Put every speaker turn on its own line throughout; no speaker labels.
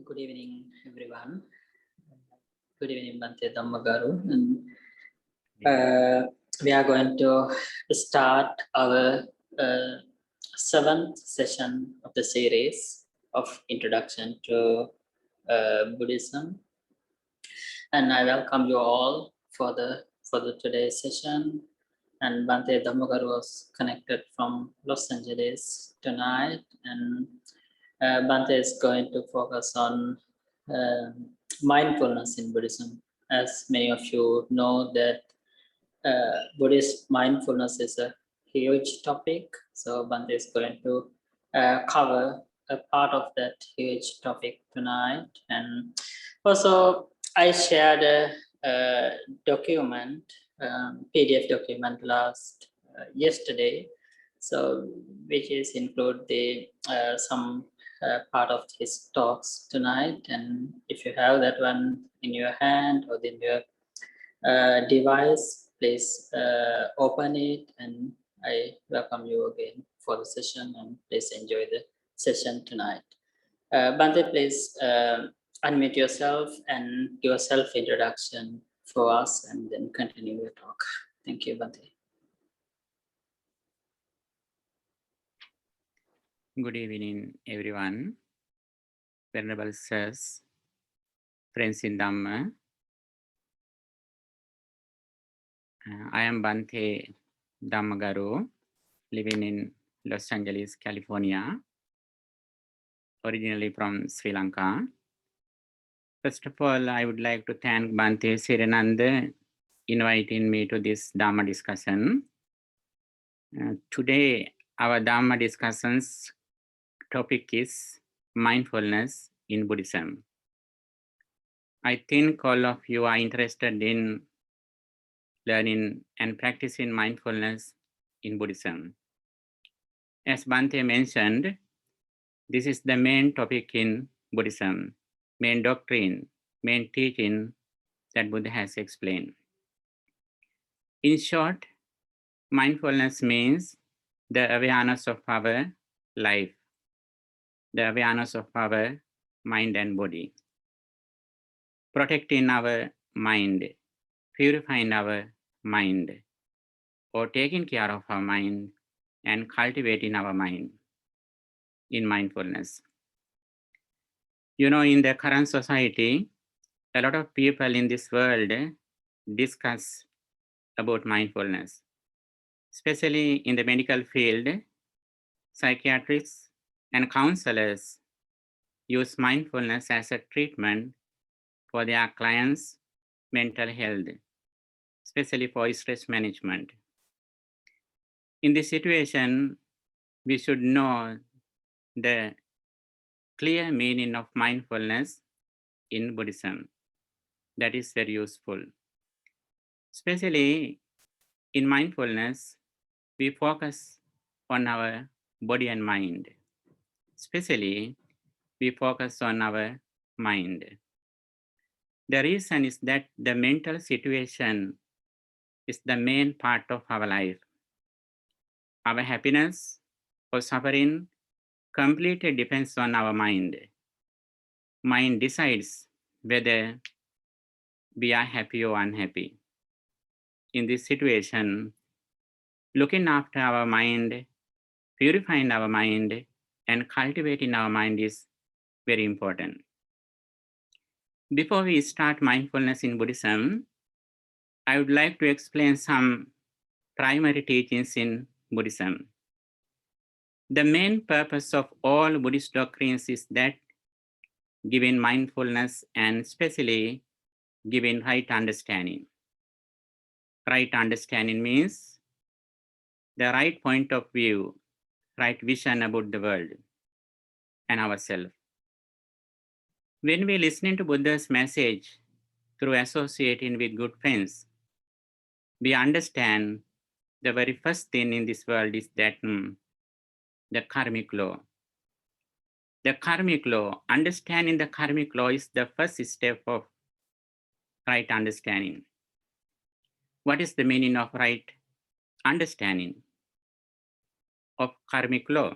Good evening, everyone. Good evening, Bante Dhammagaru. And we are going to start our seventh session of the series of Introduction to Buddhism. And I welcome you all for the today's session. And Bante Dhammagaru was connected from Los Angeles tonight, and Bante is going to focus on mindfulness in Buddhism. As many of you know that Buddhist mindfulness is a huge topic. So Bante is going to cover a part of that huge topic tonight. And also I shared a document, PDF document yesterday. So which is include the some part of his talks tonight, and if you have that one in your hand or in your device, please open it, and I welcome you again for the session, and please enjoy the session tonight. Bante, please unmute yourself and give a self-introduction for us, and then continue your talk. Thank you, Bante.
Good evening, everyone. Venerable Sirs, friends in Dhamma. I am Bante Dhammagaru, living in Los Angeles, California, originally from Sri Lanka. First of all, I would like to thank Bante Sirananda inviting me to this Dhamma discussion. Today, our Dhamma discussion's topic is mindfulness in Buddhism. I think all of you are interested in learning and practicing mindfulness in Buddhism. As Bante mentioned, this is the main topic in Buddhism, main doctrine, main teaching that Buddha has explained. In short, mindfulness means the awareness of our life, the awareness of our mind and body, protecting our mind, purifying our mind, or taking care of our mind and cultivating our mind in mindfulness. You know, in the current society, a lot of people in this world discuss about mindfulness, especially in the medical field. Psychiatrists and counselors use mindfulness as a treatment for their clients' mental health, especially for stress management. In this situation, we should know the clear meaning of mindfulness in Buddhism. That is very useful. Especially in mindfulness, we focus on our body and mind. Especially, we focus on our mind. The reason is that the mental situation is the main part of our life. Our happiness or suffering completely depends on our mind. Mind decides whether we are happy or unhappy. In this situation, looking after our mind, purifying our mind, and cultivating our mind is very important. Before we start mindfulness in Buddhism, I would like to explain some primary teachings in Buddhism. The main purpose of all Buddhist doctrines is that giving mindfulness and especially giving right understanding. Right understanding means the right point of view, right vision about the world and ourselves. When we listening to Buddha's message through associating with good friends, we understand the very first thing in this world is that the karmic law. The karmic law, understanding the karmic law is the first step of right understanding. What is the meaning of right understanding of karmic law?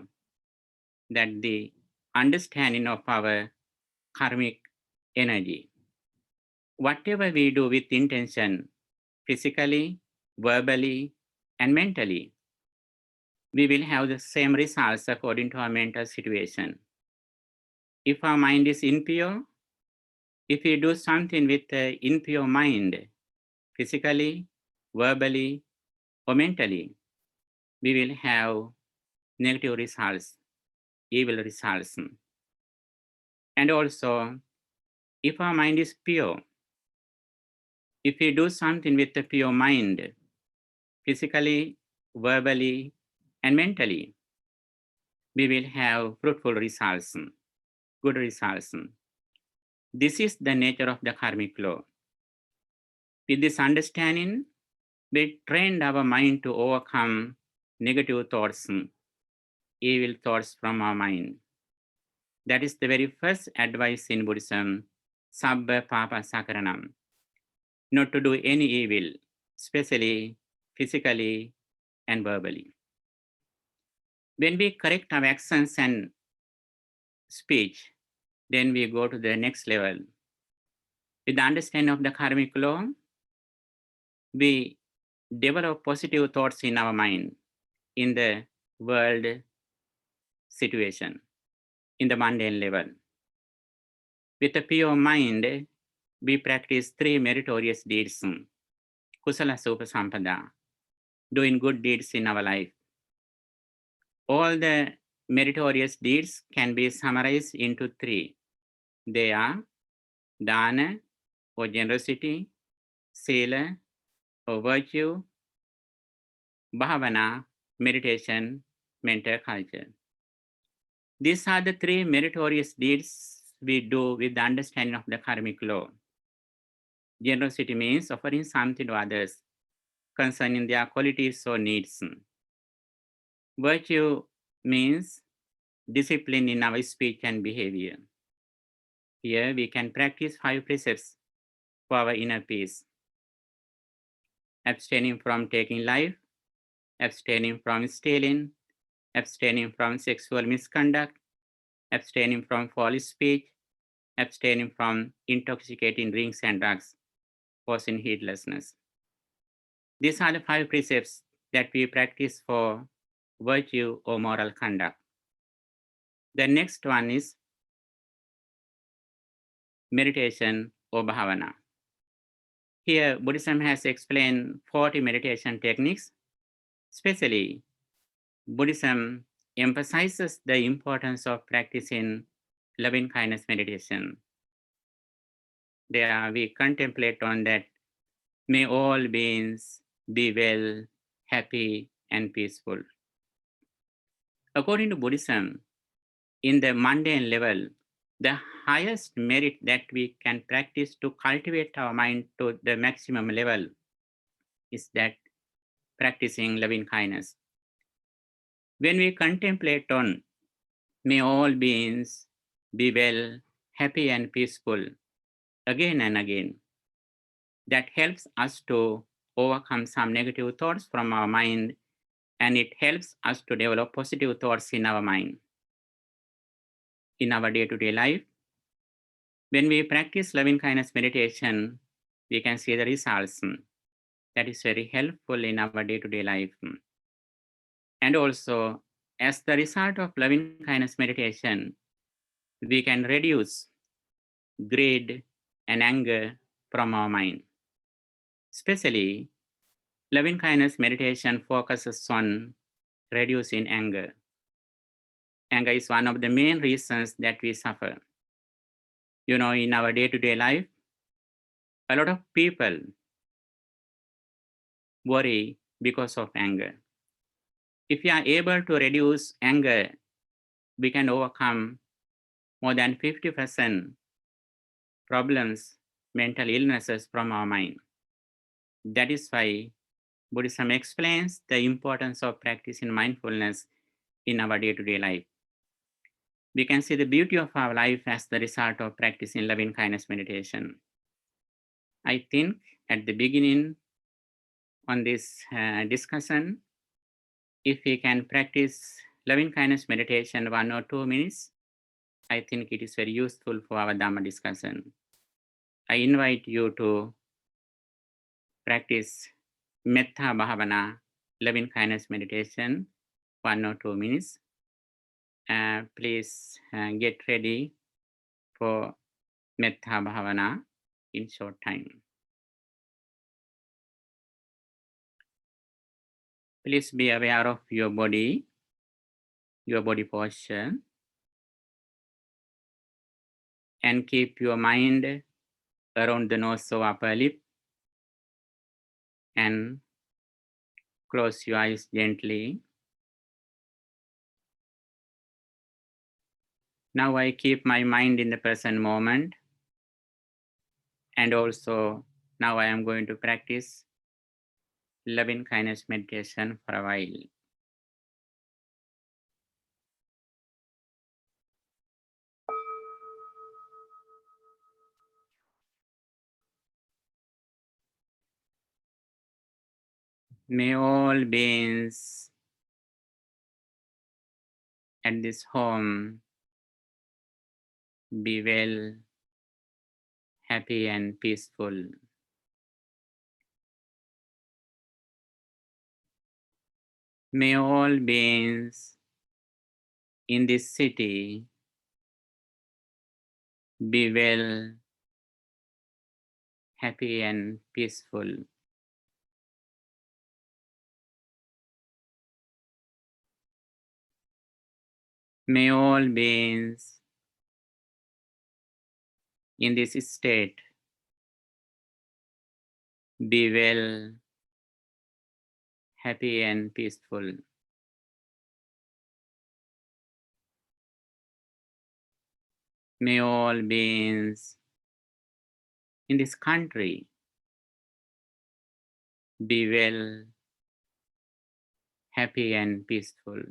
That the understanding of our karmic energy. Whatever we do with intention, physically, verbally, and mentally, we will have the same results according to our mental situation. If our mind is impure, if we do something with an impure mind, physically, verbally, or mentally, we will have negative results, evil results. And also, if our mind is pure, if we do something with a pure mind, physically, verbally, and mentally, we will have fruitful results, good results. This is the nature of the karmic law. With this understanding, we trained our mind to overcome negative thoughts, evil thoughts from our mind. That is the very first advice in Buddhism, Sabba Papa Sakaranam, not to do any evil, especially physically and verbally. When we correct our actions and speech, then we go to the next level. With the understanding of the karmic law, we develop positive thoughts in our mind, in the world situation, in the mundane level. With a pure mind, we practice 3 meritorious deeds, kusala supa sampada, doing good deeds in our life. All the meritorious deeds can be summarized into 3. They are dana or generosity, sila or virtue, bhavana, meditation, mental culture. These are the 3 meritorious deeds we do with the understanding of the karmic law. Generosity means offering something to others concerning their qualities or needs. Virtue means discipline in our speech and behavior. Here we can practice 5 precepts for our inner peace. Abstaining from taking life, abstaining from stealing, abstaining from sexual misconduct, abstaining from foul speech, abstaining from intoxicating drinks and drugs, causing heedlessness. These are the 5 precepts that we practice for virtue or moral conduct. The next one is meditation or bhavana. Here, Buddhism has explained 40 meditation techniques. Especially, Buddhism emphasizes the importance of practicing loving kindness meditation. There we contemplate on that. May all beings be well, happy, and peaceful. According to Buddhism, in the mundane level, the highest merit that we can practice to cultivate our mind to the maximum level is that practicing loving kindness. When we contemplate on may all beings be well, happy, and peaceful again and again, that helps us to overcome some negative thoughts from our mind, and it helps us to develop positive thoughts in our mind. In our day-to-day life, when we practice loving kindness meditation, we can see the results. That is very helpful in our day-to-day life. And also, as the result of loving kindness meditation, we can reduce greed and anger from our mind. Especially, loving kindness meditation focuses on reducing anger. Anger is one of the main reasons that we suffer. You know, in our day-to-day life, a lot of people worry because of anger. If we are able to reduce anger, we can overcome more than 50% problems, mental illnesses from our mind. That is why Buddhism explains the importance of practicing mindfulness in our day-to-day life. We can see the beauty of our life as the result of practicing loving kindness meditation. I think at the beginning on this discussion, if we can practice loving kindness meditation 1 or 2 minutes, I think it is very useful for our Dhamma discussion. I invite you to practice Metta Bhavana, loving kindness meditation, 1 or 2 minutes. Please get ready for Metta Bhavana in short time. Please be aware of your body posture, and keep your mind around the nose or upper lip, and close your eyes gently. Now I keep my mind in the present moment, and also now I am going to practice loving kindness meditation for a while. May all beings at this home be well, happy and peaceful. May all beings in this city be well, happy and peaceful. May all beings in this state be well, happy and peaceful. May all beings in this country be well, happy and peaceful.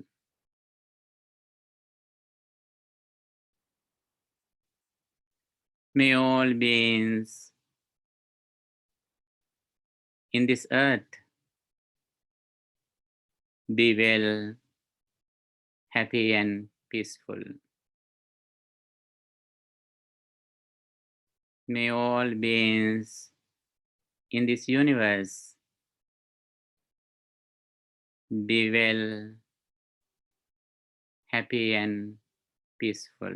May all beings in this earth be well, happy and peaceful. May all beings in this universe be well, happy and peaceful.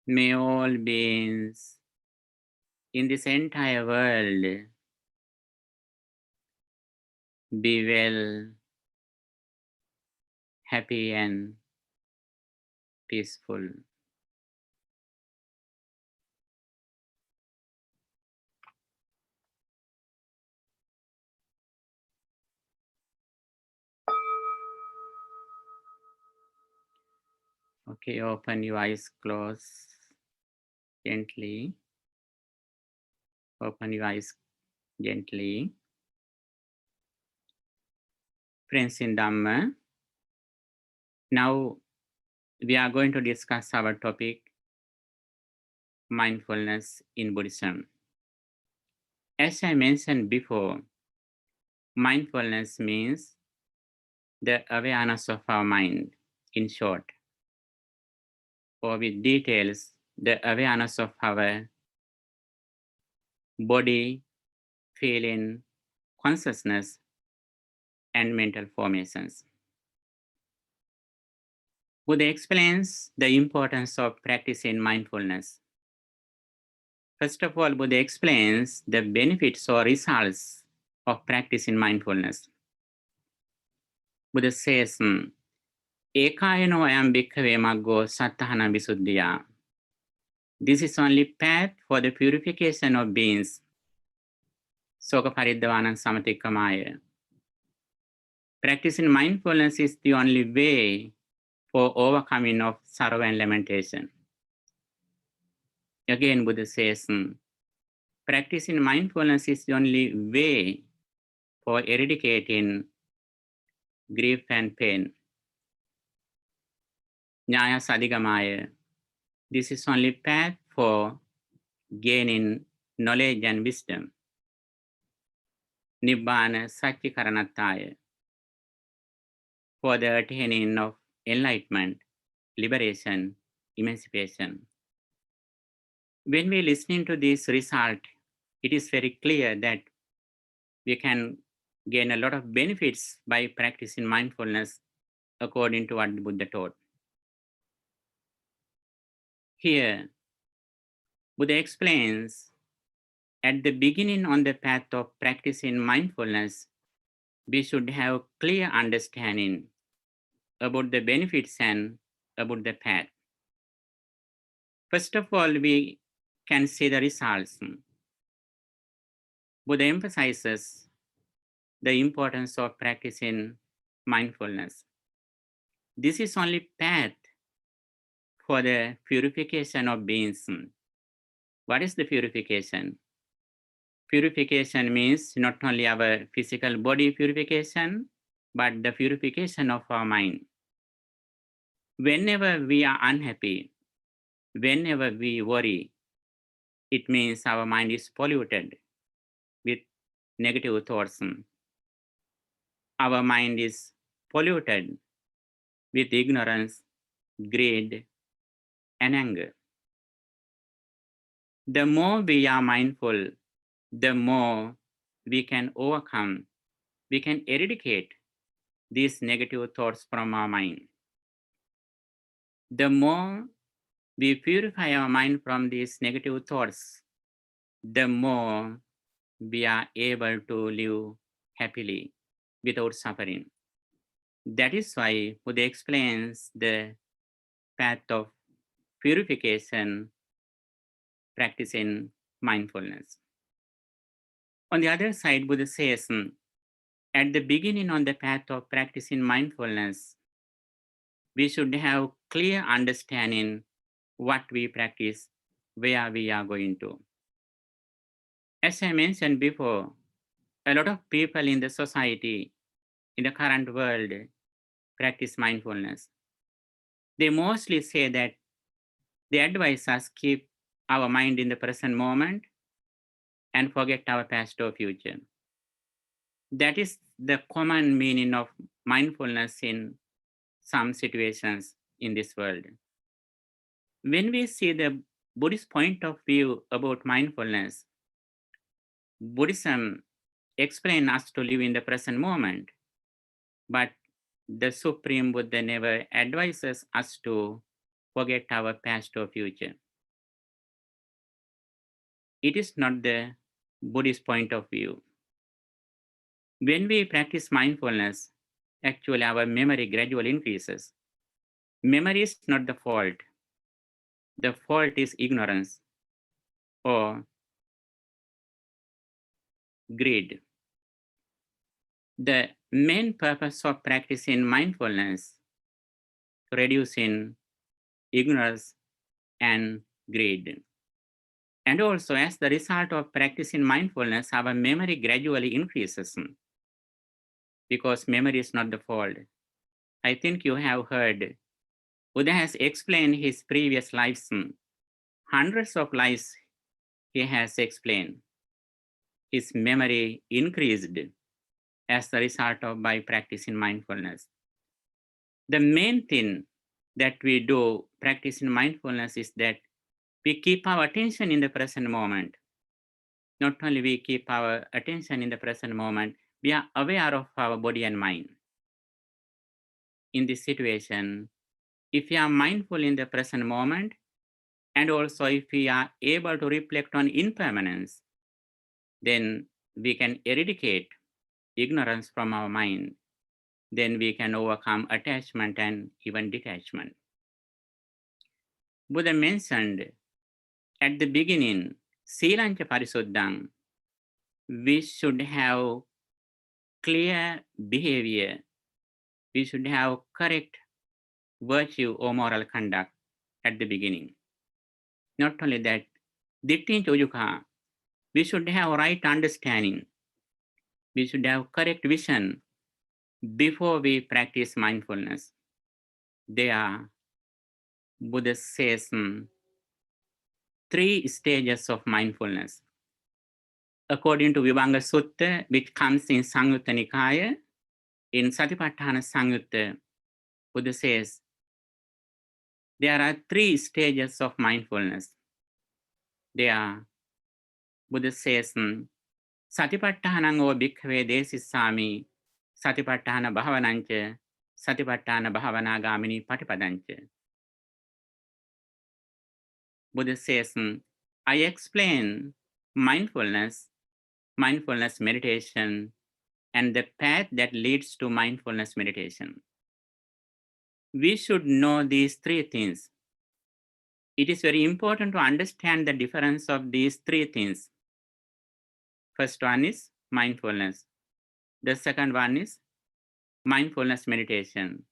May all beings in this entire world be well, happy and peaceful. Okay, open your eyes, close gently. Open your eyes gently. Friends in Dhamma, now we are going to discuss our topic, mindfulness in Buddhism. As I mentioned before, mindfulness means the awareness of our mind, in short, or with details, the awareness of our body, feeling, consciousness, and mental formations. Buddha explains the importance of practicing mindfulness. First of all, Buddha explains the benefits or results of practicing mindfulness. Buddha says, Ekayano ayam bhikkhave maggo sattahana visuddhiya. This is only path for the purification of beings. Soka pariddavanam samatikkamaya. Practicing mindfulness is the only way for overcoming of sorrow and lamentation. Again, Buddha says, practicing mindfulness is the only way for eradicating grief and pain. Nyaya sadhigamaya. This is only path for gaining knowledge and wisdom. Nibbana satchikaranataya. for the attaining of enlightenment, liberation, emancipation. When we listening to this result, it is very clear that we can gain a lot of benefits by practicing mindfulness according to what the Buddha taught. Here, Buddha explains at the beginning on the path of practicing mindfulness, we should have clear understanding about the benefits and about the path. First of all, we can see the results. Buddha emphasizes the importance of practicing mindfulness. This is only path for the purification of beings. What is the purification? Purification means not only our physical body purification, but the purification of our mind. Whenever we are unhappy, whenever we worry, it means our mind is polluted with negative thoughts. Our mind is polluted with ignorance, greed, and anger. The more we are mindful, the more we can overcome, we can eradicate these negative thoughts from our mind. The more we purify our mind from these negative thoughts, the more we are able to live happily without suffering. That is why Buddha explains the path of purification, practicing mindfulness. On the other side, Buddha says, at the beginning on the path of practicing mindfulness, we should have clear understanding what we practice, where we are going to. As I mentioned before, a lot of people in the society, in the current world, practice mindfulness. They mostly say that they advise us keep our mind in the present moment and forget our past or future. That is the common meaning of mindfulness in some situations in this world. When we see the Buddhist point of view about mindfulness, Buddhism explains us to live in the present moment, but the Supreme Buddha never advises us to forget our past or future. It is not the Buddhist point of view. When we practice mindfulness, actually our memory gradually increases. Memory is not the fault. The fault is ignorance or greed. The main purpose of practicing mindfulness, reducing ignorance and greed. And also, as the result of practicing mindfulness, our memory gradually increases because memory is not the fault. I think you have heard Buddha has explained his previous lives, hundreds of lives he has explained. His memory increased as the result of by practicing mindfulness. The main thing that we do practicing mindfulness is that we keep our attention in the present moment. Not only we keep our attention in the present moment, we are aware of our body and mind. In this situation, if we are mindful in the present moment, and also if we are able to reflect on impermanence, then we can eradicate ignorance from our mind. Then we can overcome attachment and even detachment. Buddha mentioned at the beginning, Silancha Parisuddhang, we should have clear behavior. We should have correct virtue or moral conduct at the beginning. Not only that, Dittin Chojuka, we should have right understanding. We should have correct vision before we practice mindfulness. There, Buddha says 3 stages of mindfulness. According to Vibhanga Sutta, which comes in Samyutta Nikaya, In Satipatthana Samyutta, Buddha says, there are 3 stages of mindfulness. Buddha says, Satipatthana o bhikkhave desissami, Satipatthana bhavanancha, Satipatthana bhavana gamini patipadancha. Buddha says, I explain mindfulness meditation, and the path that leads to mindfulness meditation. We should know these 3 things. It is very important to understand the difference of these 3 things. First one is mindfulness. The second one is mindfulness meditation.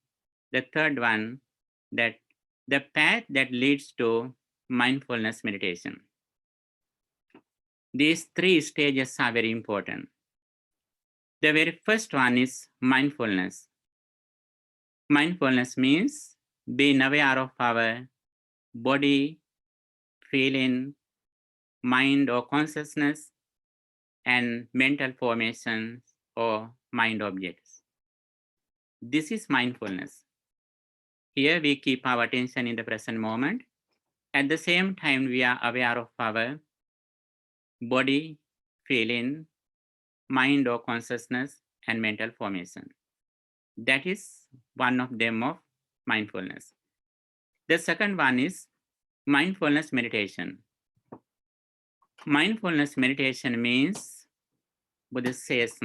The third one, that the path that leads to mindfulness meditation. These 3 stages are very important. The very first one is mindfulness. Mindfulness means being aware of our body, feeling, mind or consciousness, and mental formations or mind objects. This is mindfulness. Here we keep our attention in the present moment. At the same time, we are aware of our body, feeling, mind or consciousness, and mental formation. That is one of them of mindfulness. The second one is mindfulness meditation. Mindfulness meditation means, Buddha says,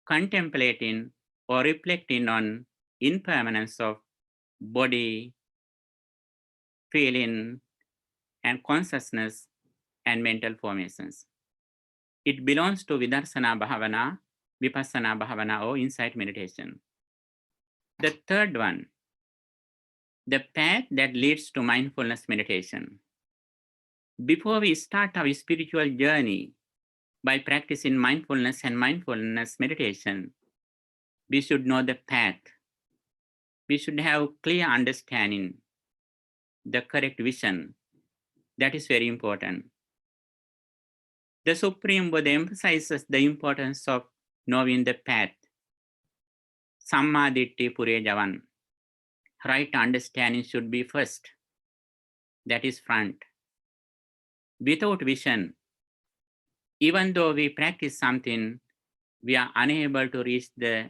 contemplating or reflecting on impermanence of body, feeling, and consciousness and mental formations. It belongs to Vidarsana Bhavana, Vipassana Bhavana, or insight meditation. The third one, the path that leads to mindfulness meditation. Before we start our spiritual journey by practicing mindfulness and mindfulness meditation, we should know the path. We should have clear understanding, the correct vision. That is very important. The Supreme Buddha emphasizes the importance of knowing the path. Samma Ditti Pure Javan. Right understanding should be first. That is front. Without vision, even though we practice something, we are unable to reach the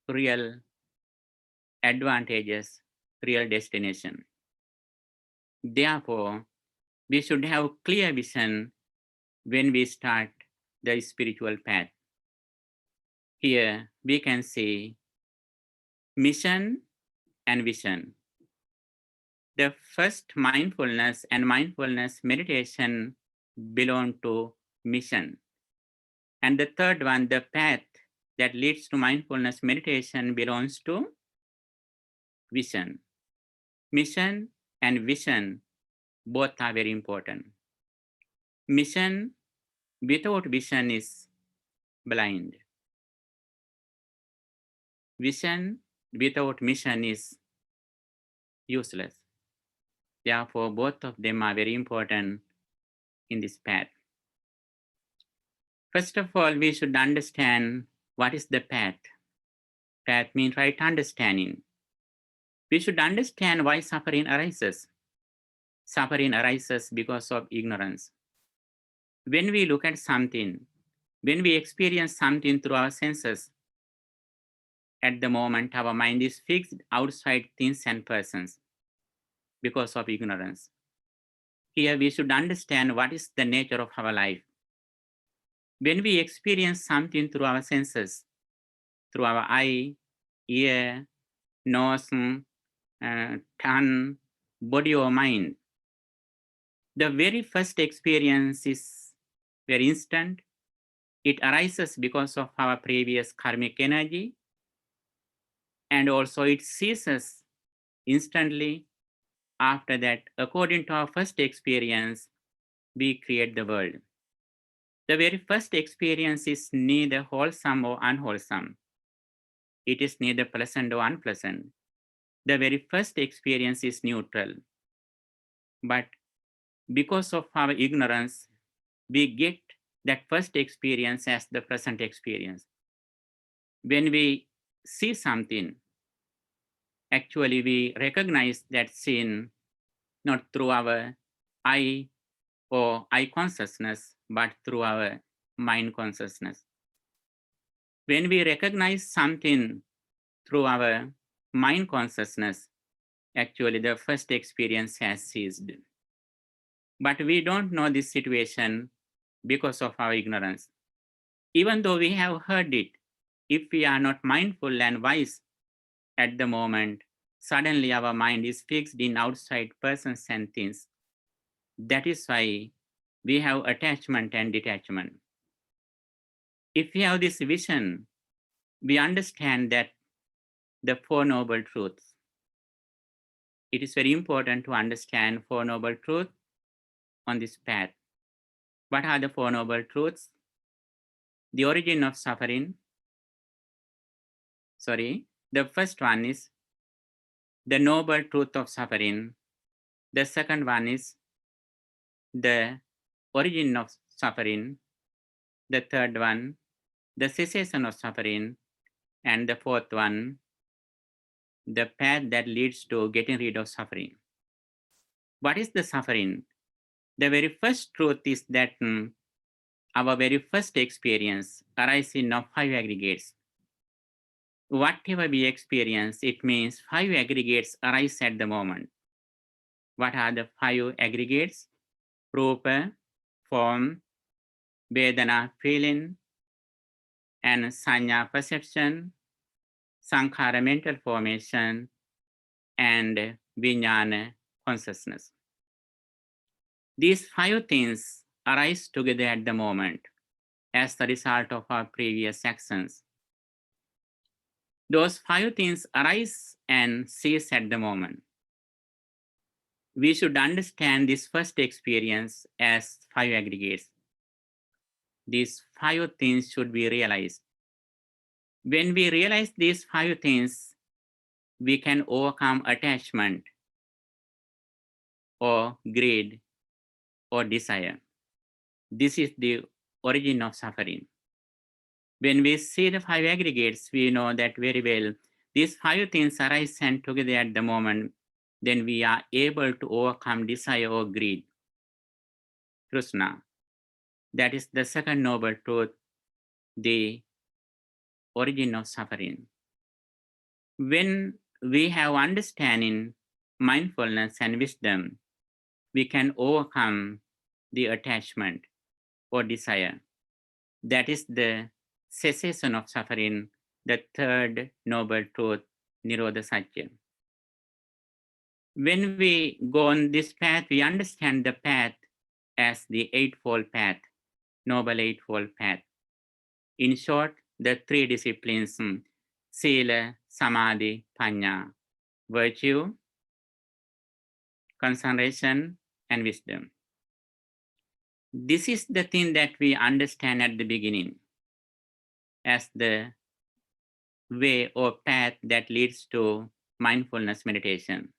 real advantages, real destination. Therefore, we should have clear vision when we start the spiritual path. Here we can see mission and vision. The first mindfulness and mindfulness meditation belong to mission. And the third one, the path that leads to mindfulness meditation, belongs to vision. Mission and vision, both are very important. Mission without vision is blind. Vision without mission is useless. Therefore, both of them are very important in this path. First of all, we should understand what is the path. Path means right understanding. We should understand why suffering arises. Suffering arises because of ignorance. When we look at something, when we experience something through our senses, at the moment our mind is fixed outside things and persons because of ignorance. Here we should understand what is the nature of our life. When we experience something through our senses, through our eye, ear, nose, tongue, body or mind, the very first experience is very instant. It arises because of our previous karmic energy, and also it ceases instantly. After that, according to our first experience, we create the world. The very first experience is neither wholesome or unwholesome. It is neither pleasant or unpleasant. The very first experience is neutral. But because of our ignorance, we get that first experience as the present experience. When we see something, actually we recognize that scene not through our eye or eye consciousness, but through our mind consciousness. When we recognize something through our mind consciousness, actually the first experience has ceased. But we don't know this situation because of our ignorance. Even though we have heard it, if we are not mindful and wise at the moment, suddenly our mind is fixed in outside persons and things. That is why we have attachment and detachment. If we have this vision, we understand that the Four Noble Truths. It is very important to understand Four Noble Truths on this path. What are the Four Noble Truths? The origin of suffering. The first one is the noble truth of suffering. The second one is the origin of suffering. The third one, the cessation of suffering. And the fourth one, the path that leads to getting rid of suffering. What is the suffering? The very first truth is that our very first experience arises of five aggregates. Whatever we experience, it means five aggregates arise at the moment. What are the five aggregates? Rupa, form, Vedana, feeling, and Sanya, perception, Sankhara, mental formation, and Vijnana, consciousness. These five things arise together at the moment as the result of our previous actions. Those five things arise and cease at the moment. We should understand this first experience as five aggregates. These five things should be realized. When we realize these five things, we can overcome attachment or greed or desire. This is the origin of suffering. When we see the five aggregates, we know that very well. These five things arise and together at the moment, then we are able to overcome desire or greed. Krishna. That is the second noble truth, the origin of suffering. When we have understanding, mindfulness, and wisdom, we can overcome the attachment or desire. That is the cessation of suffering, the third noble truth, Nirodha Satya. When we go on this path, we understand the path as the Eightfold Path, Noble Eightfold Path. In short, the three disciplines, Sila, Samadhi, Panya, virtue, concentration, and wisdom. This is the thing that we understand at the beginning as the way or path that leads to mindfulness meditation.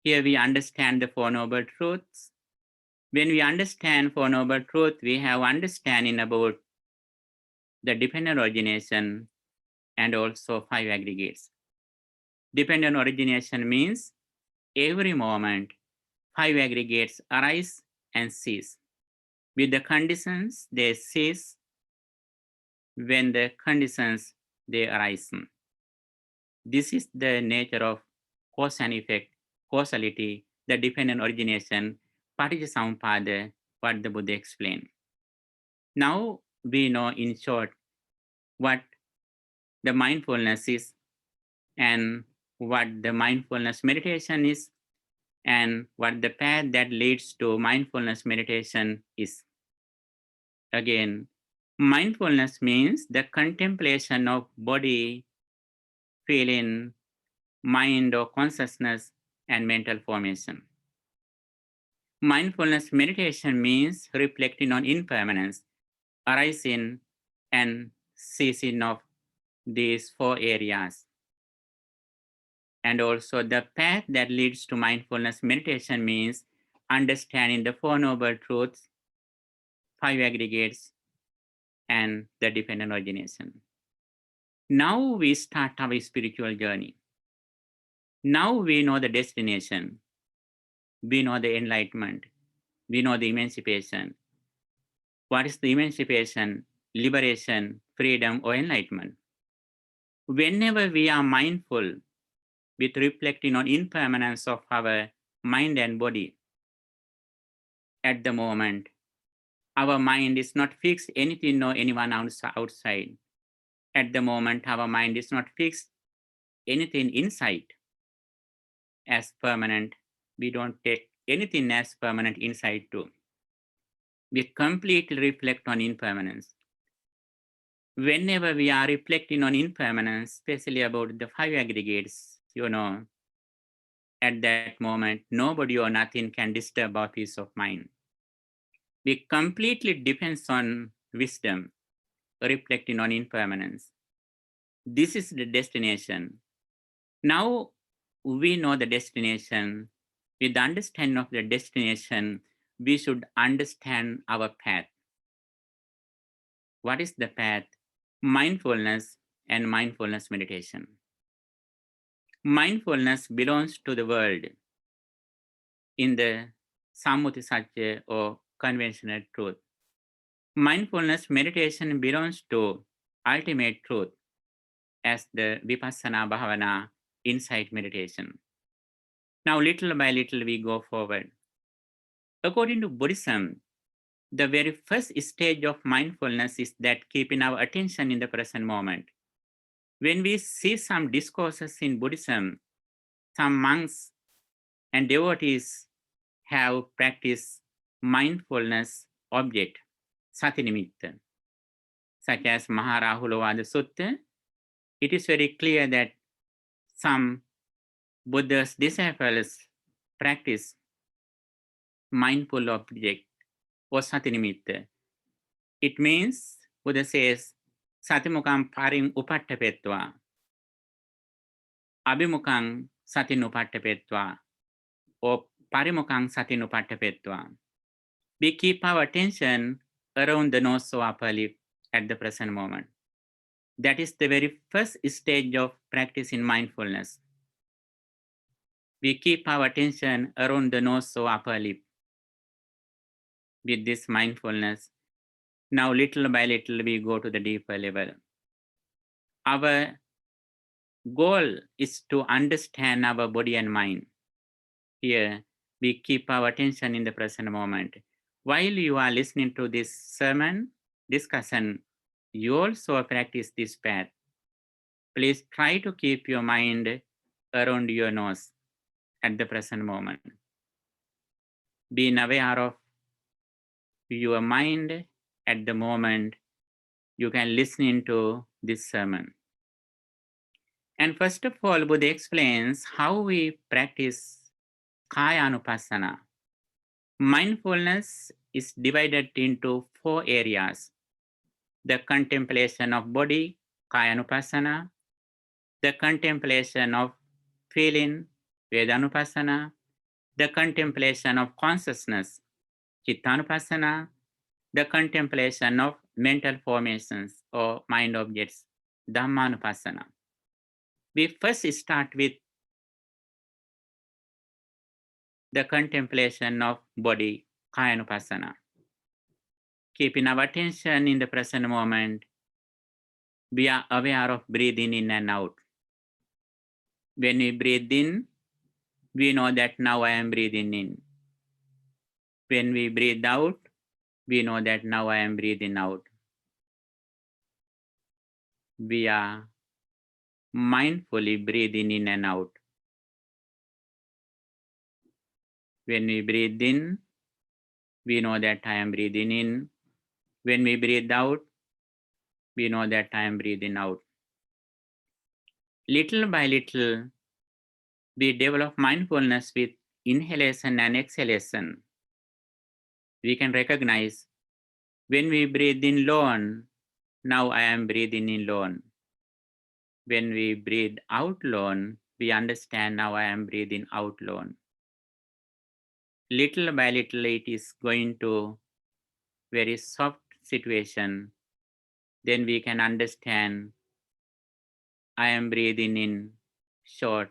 Here we understand the Four Noble Truths. When we understand Four Noble Truths, we have understanding about the dependent origination and also five aggregates. Dependent origination means every moment, five aggregates arise and cease. With the conditions, they cease. When the conditions, they arise. This is the nature of cause and effect, causality, the dependent origination, Paticcasamuppada, what the Buddha explained. Now we know in short what the mindfulness is and what the mindfulness meditation is and what the path that leads to mindfulness meditation is. Again, mindfulness means the contemplation of body, feeling, mind or consciousness, and mental formation. Mindfulness meditation means reflecting on impermanence, arising and ceasing of these four areas. And also the path that leads to mindfulness meditation means understanding the Four Noble Truths, five aggregates, and the dependent origination. Now we start our spiritual journey. Now we know the destination. We know the enlightenment. We know the emancipation. What is the emancipation, liberation, freedom, or enlightenment? Whenever we are mindful with reflecting on impermanence of our mind and body, at the moment, our mind is not fixed anything nor anyone outside. At the moment, our mind is not fixed anything inside as permanent. We don't take anything as permanent inside too. We completely reflect on impermanence. Whenever we are reflecting on impermanence, especially about the five aggregates, at that moment, nobody or nothing can disturb our peace of mind. We completely depends on wisdom, reflecting on impermanence. This is the destination. Now we know the destination. With the understanding of the destination, we should understand our path. What is the path? Mindfulness and mindfulness meditation. Mindfulness belongs to the world in the Sammuti Satya or conventional truth. Mindfulness meditation belongs to ultimate truth as the Vipassana Bhavana insight meditation. Now, little by little, we go forward. According to Buddhism, the very first stage of mindfulness is that keeping our attention in the present moment. When we see some discourses in Buddhism, some monks and devotees have practiced mindfulness object, satinimitta, such as Maharahulavada Sutta. It is very clear that some Buddha's disciples practice mindful object or satinimitta. It means, Buddha says, satimukam paring upattapetva, abhimukam satin upattapetva, or parimukam satin upattapetva. We keep our attention around the nose or upper lip at the present moment. That is the very first stage of practice in mindfulness. We keep our attention around the nose or upper lip with this mindfulness. Now, little by little, we go to the deeper level. Our goal is to understand our body and mind. Here, we keep our attention in the present moment. While you are listening to this sermon, discussion, you also practice this path. Please try to keep your mind around your nose at the present moment. Being aware of your mind at the moment you can listen into this sermon. And first of all, Buddha explains how we practice Kaya Anupassana. Mindfulness is divided into 4 areas. The contemplation of body, Kaya Anupassana. The contemplation of feeling, Vedanupassana. The contemplation of consciousness, Chittanupassana. The contemplation of mental formations or mind objects, Dhammanupassana. We first start with the contemplation of body, Kayanupassana. Keeping our attention in the present moment, we are aware of breathing in and out. When we breathe in, we know that now I am breathing in. When we breathe out, we know that now I am breathing out. We are mindfully breathing in and out. When we breathe in, we know that I am breathing in. When we breathe out, we know that I am breathing out. Little by little, we develop mindfulness with inhalation and exhalation. We can recognize when we breathe in alone, now I am breathing in alone. When we breathe out alone, we understand now I am breathing out alone. Little by little, it is going to very soft situation. Then we can understand I am breathing in short,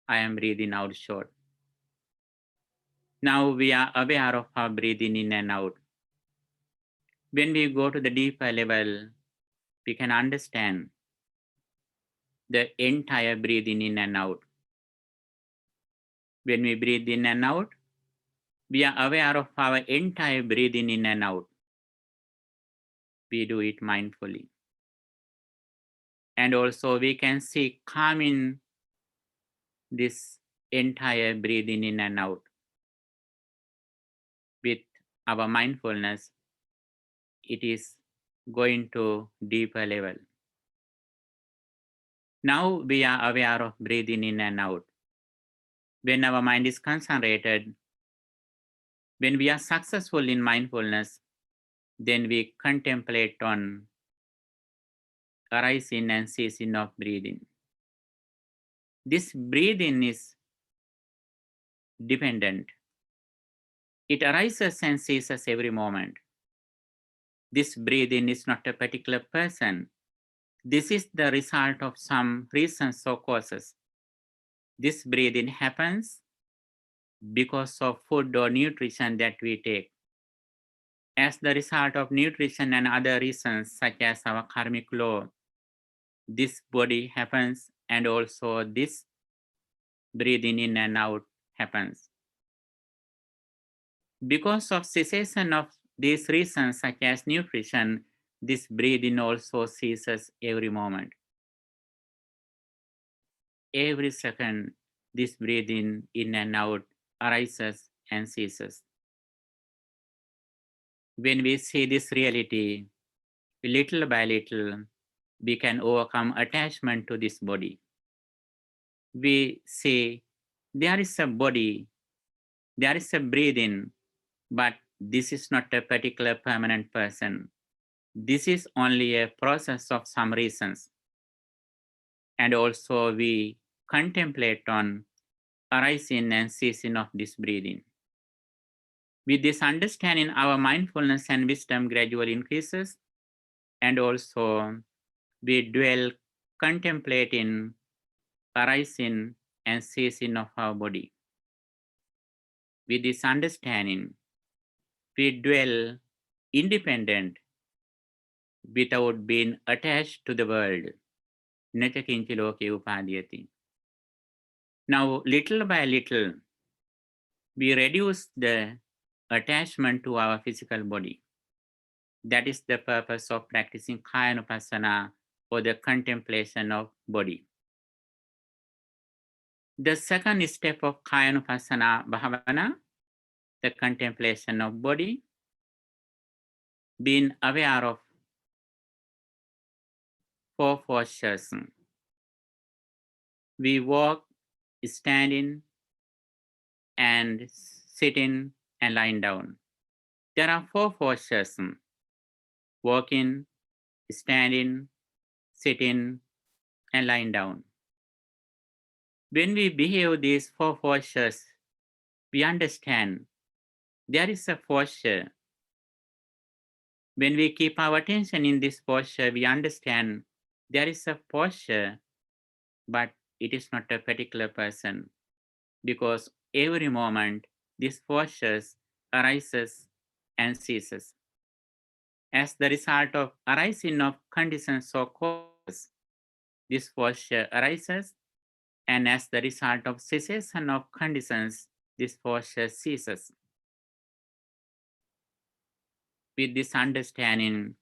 I am breathing out short. Now we are aware of our breathing in and out. When we go to the deeper level, we can understand the entire breathing in and out. When we breathe in and out, we are aware of our entire breathing in and out. We do it mindfully. And also we can see calming this entire breathing in and out. With our mindfulness, it is going to deeper level. Now we are aware of breathing in and out. When our mind is concentrated, when we are successful in mindfulness, then we contemplate on arising and ceasing of breathing. This breathing is dependent. It arises and ceases every moment. This breathing is not a particular person. This is the result of some reasons or causes. This breathing happens because of food or nutrition that we take. As the result of nutrition and other reasons, such as our karmic law, this body happens, and also this breathing in and out happens. Because of cessation of these reasons, such as nutrition, this breathing also ceases every moment. Every second, this breathing in and out arises and ceases. When we see this reality, little by little, we can overcome attachment to this body. We say, there is a body, there is a breathing, but this is not a particular permanent person. This is only a process of some reasons. And also we contemplate on arising and ceasing of this breathing. With this understanding, our mindfulness and wisdom gradually increases, and also we dwell contemplating arising and ceasing of our body. With this understanding, we dwell independent without being attached to the world. Natakinchi loke upadhyati. Now, little by little, we reduce the attachment to our physical body. That is the purpose of practicing Kayanupassana, or the contemplation of body. The second step of Kayanupassana Bhavana, the contemplation of body, being aware of four postures. We walk, standing, and sitting, and lying down. There are four postures: walking, standing, sitting, and lying down. When we behave these four postures, we understand there is a posture. When we keep our attention in this posture, we understand there is a posture, but it is not a particular person, because every moment this posture arises and ceases. As the result of arising of conditions or causes, this posture arises, and as the result of cessation of conditions, this posture ceases. With this understanding,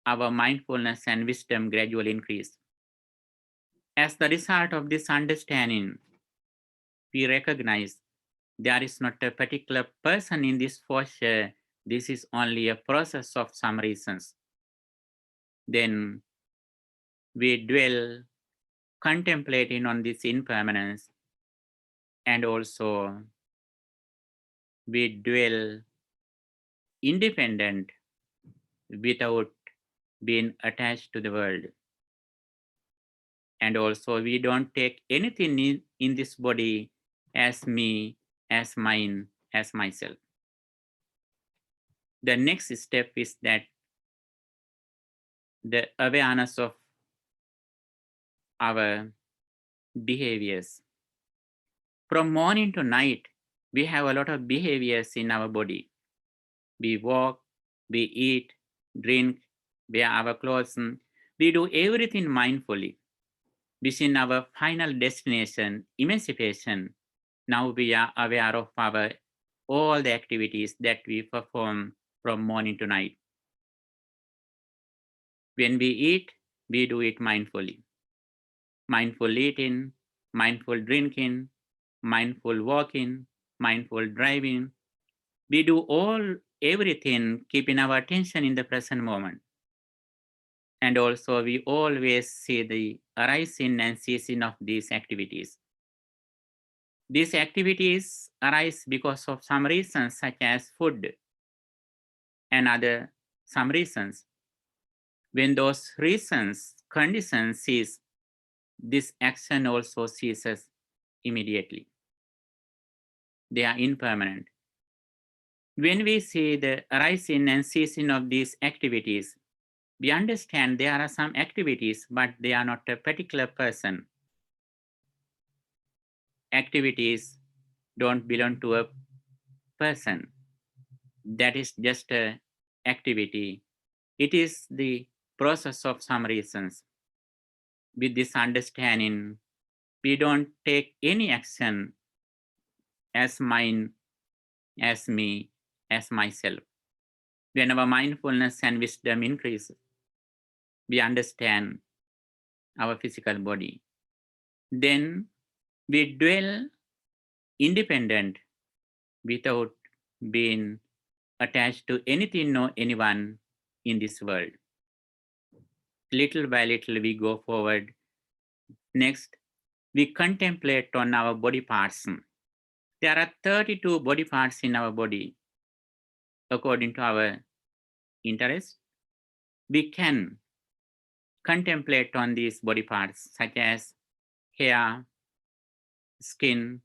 our mindfulness and wisdom gradually increase. As the result of this understanding, we recognize there is not a particular person in this posture. This is only a process of some reasons. Then we dwell contemplating on this impermanence, and also we dwell independent without being attached to the world. And also we don't take anything in this body as me, as mine, as myself. The next step is that the awareness of our behaviors. From morning to night, we have a lot of behaviors in our body. We walk, we eat, drink, wear our clothes. We do everything mindfully. Within our final destination, emancipation, now we are aware of all the activities that we perform from morning to night. When we eat, we do it mindfully. Mindful eating, mindful drinking, mindful walking, mindful driving. We do everything, keeping our attention in the present moment. And also we always see the arising and ceasing of these activities. These activities arise because of some reasons such as food and some reasons. When those conditions cease, this action also ceases immediately. They are impermanent. When we see the arising and ceasing of these activities, we understand there are some activities, but they are not a particular person. Activities don't belong to a person. That is just an activity. It is the process of some reasons. With this understanding, we don't take any action as mine, as me, as myself. When our mindfulness and wisdom increases, we understand our physical body. Then we dwell independent without being attached to anything or anyone in this world. Little by little, we go forward. Next, we contemplate on our body parts. There are 32 body parts in our body. According to our interest, we can contemplate on these body parts such as hair, skin,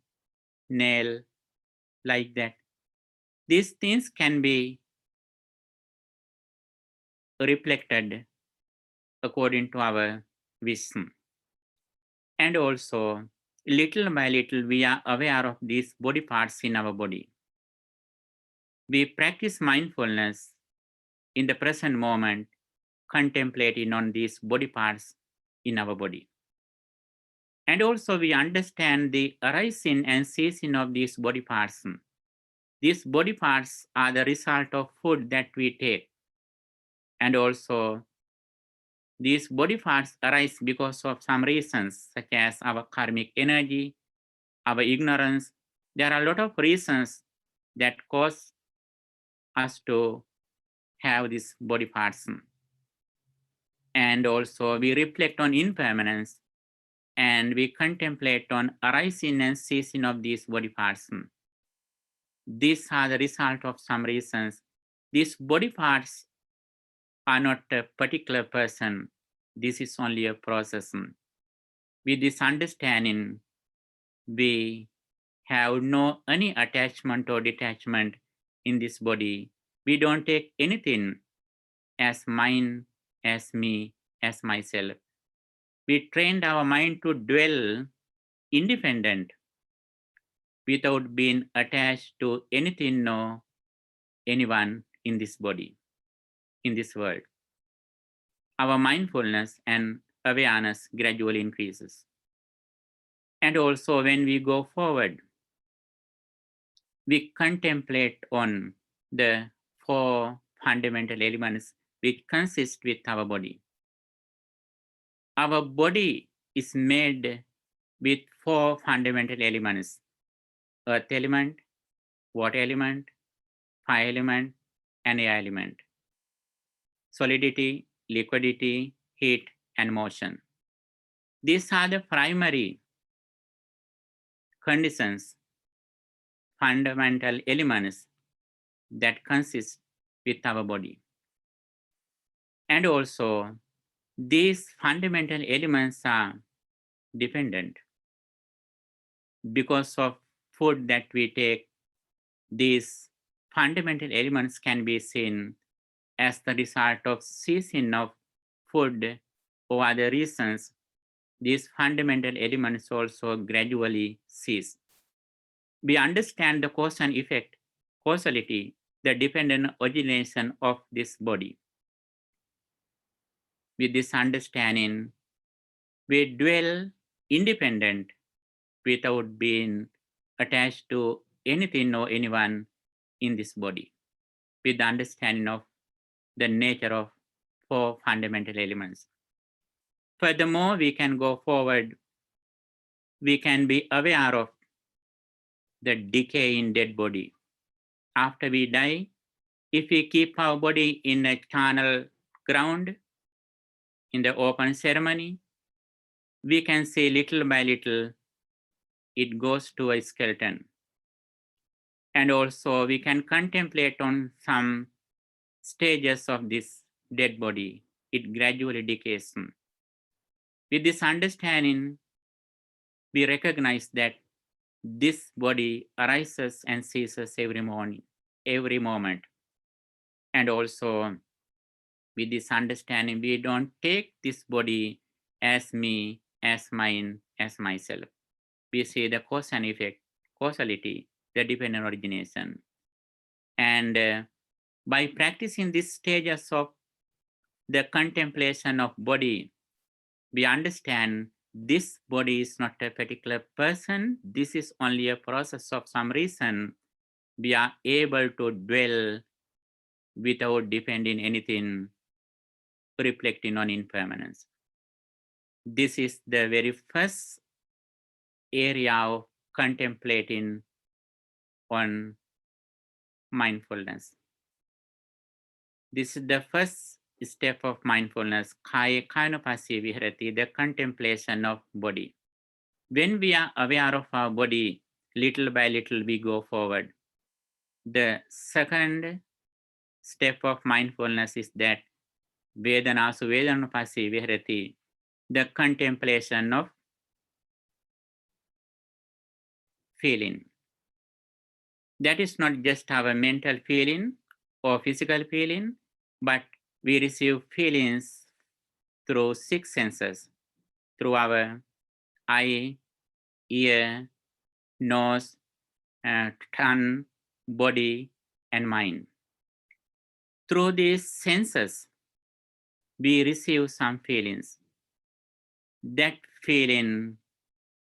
nail, like that. These things can be reflected according to our wish. And also, little by little, we are aware of these body parts in our body. We practice mindfulness in the present moment, contemplating on these body parts in our body. And also, we understand the arising and ceasing of these body parts. These body parts are the result of food that we take. And also, these body parts arise because of some reasons, such as our karmic energy, our ignorance. There are a lot of reasons that cause us to have these body parts. And also, we reflect on impermanence and we contemplate on arising and ceasing of these body parts. These are the result of some reasons. These body parts are not a particular person. This is only a process. With this understanding, we have no any attachment or detachment in this body. We don't take anything as mine, as me, as myself. We trained our mind to dwell independent without being attached to anything or anyone in this body, in this world. Our mindfulness and awareness gradually increases. And also when we go forward, we contemplate on the 4 fundamental elements which consist with our body. Our body is made with 4 fundamental elements: earth element, water element, fire element, and air element. Solidity, liquidity, heat, and motion. These are the primary conditions, fundamental elements that consist with our body. And also, these fundamental elements are dependent. Because of food that we take, these fundamental elements can be seen as the result of ceasing of food or other reasons. these fundamental elements also gradually cease. We understand the cause and effect, causality, the dependent origination of this body. With this understanding, we dwell independent without being attached to anything or anyone in this body, with the understanding of the nature of four fundamental elements. Furthermore, we can go forward, we can be aware of the decay in dead body. After we die, if we keep our body in a charnel ground, in the open ceremony, we can see little by little it goes to a skeleton. And also we can contemplate on some stages of this dead body. It gradually decays. With this understanding, we recognize that this body arises and ceases every morning, every moment. And also with this understanding, we don't take this body as me, as mine, as myself. We see the cause and effect, causality, the dependent origination. And by practicing these stages of the contemplation of body, we understand this body is not a particular person. This is only a process of some reason. We are able to dwell without depending anything, reflecting on impermanence. This is the very first area of contemplating on mindfulness. This is the first step of mindfulness, kayanupassi viharati, the contemplation of body. When we are aware of our body, little by little we go forward. The second step of mindfulness is that vedanasu vedanupassi viharati, the contemplation of feeling. That is not just our mental feeling or physical feeling, but we receive feelings through 6 senses, through our eye, ear, nose, tongue, body, and mind. Through these senses, we receive some feelings. That feeling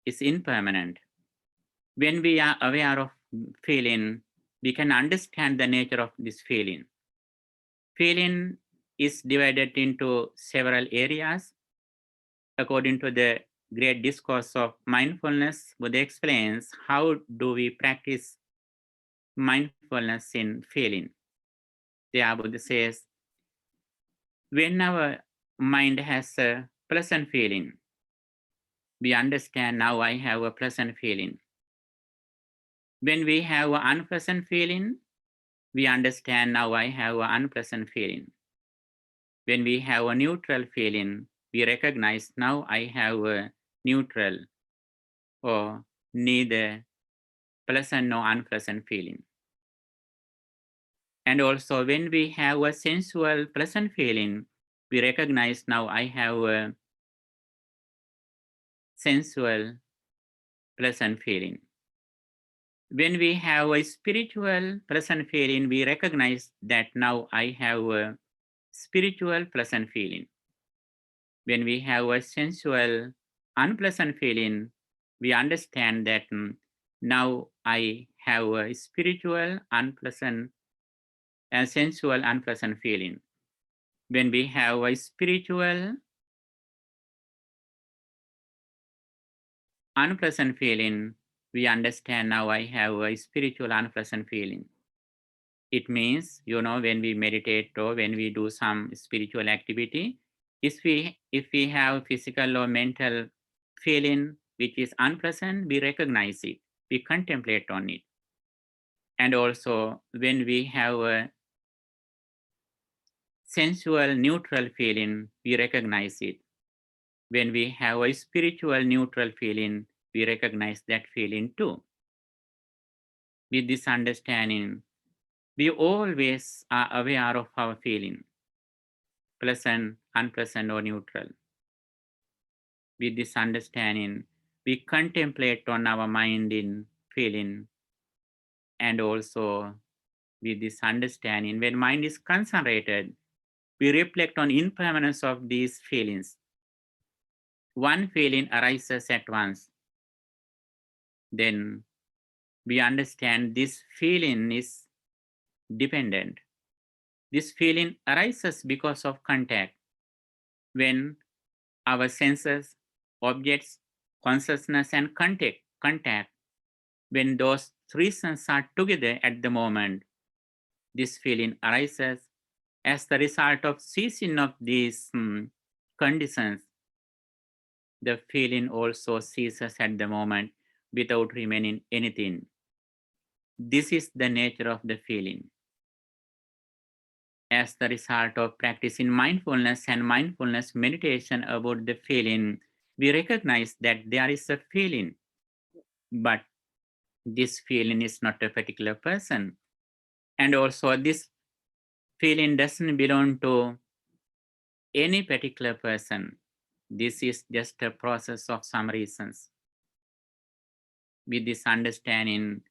is impermanent. When we are aware of feeling, we can understand the nature of this feeling. Feeling is divided into several areas. According to the great discourse of mindfulness, Buddha explains how do we practice mindfulness in feeling. There Buddha says, when our mind has a pleasant feeling, we understand now I have a pleasant feeling. When we have an unpleasant feeling, we understand now I have an unpleasant feeling. When we have a neutral feeling, we recognize now I have a neutral or neither pleasant nor unpleasant feeling. And also when we have a sensual pleasant feeling, we recognize now I have a sensual pleasant feeling. When we have a spiritual pleasant feeling, we recognize that now I have a spiritual pleasant feeling. When we have a sensual unpleasant feeling, we understand that now I have a spiritual unpleasant and sensual unpleasant feeling. When we have a spiritual unpleasant feeling, we understand now I have a spiritual unpleasant feeling. It means, when we meditate or when we do some spiritual activity, if we have physical or mental feeling which is unpleasant, we recognize it, we contemplate on it. And also when we have a sensual neutral feeling, we recognize it. When we have a spiritual neutral feeling, we recognize that feeling too. With this understanding, we always are aware of our feeling, pleasant, unpleasant, or neutral. With this understanding, we contemplate on our mind in feeling, and also with this understanding, when mind is concentrated, we reflect on impermanence of these feelings. One feeling arises at once. Then we understand this feeling is dependent. This feeling arises because of contact. When our senses, objects, consciousness, and contact, when those three senses are together at the moment, this feeling arises. As the result of ceasing of these conditions, the feeling also ceases at the moment without remaining anything. This is the nature of the feeling. As the result of practicing mindfulness and mindfulness meditation about the feeling, we recognize that there is a feeling, but this feeling is not a particular person. And also, this feeling doesn't belong to any particular person. This is just a process of some reasons. With this understanding,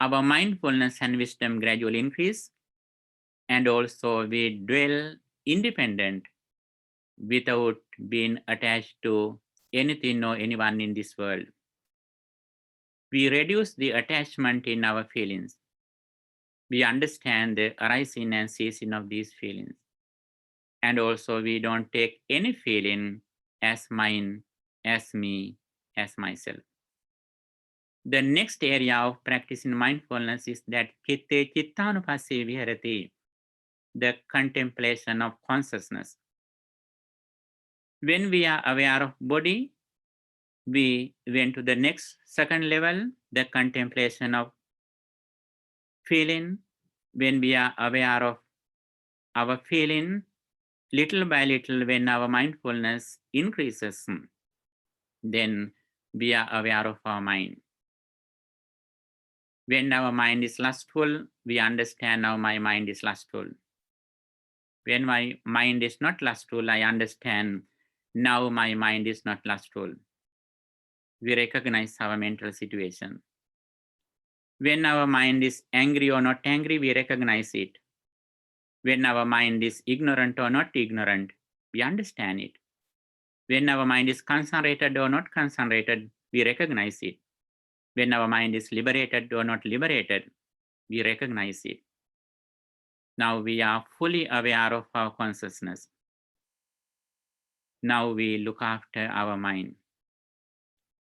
our mindfulness and wisdom gradually increase, and also we dwell independent without being attached to anything or anyone in this world. We reduce the attachment in our feelings. We understand the arising and ceasing of these feelings. And also we don't take any feeling as mine, as me, as myself. The next area of practicing mindfulness is that chitte chittanupassī viharati, the contemplation of consciousness. When we are aware of body, we went to the next second level, the contemplation of feeling. When we are aware of our feeling, little by little, when our mindfulness increases, then we are aware of our mind. When our mind is lustful, we understand now my mind is lustful. When my mind is not lustful, I understand now my mind is not lustful. We recognize our mental situation. When our mind is angry or not angry, we recognize it. When our mind is ignorant or not ignorant, we understand it. When our mind is concentrated or not concentrated, we recognize it. When our mind is liberated or not liberated, we recognize it. Now we are fully aware of our consciousness. Now we look after our mind.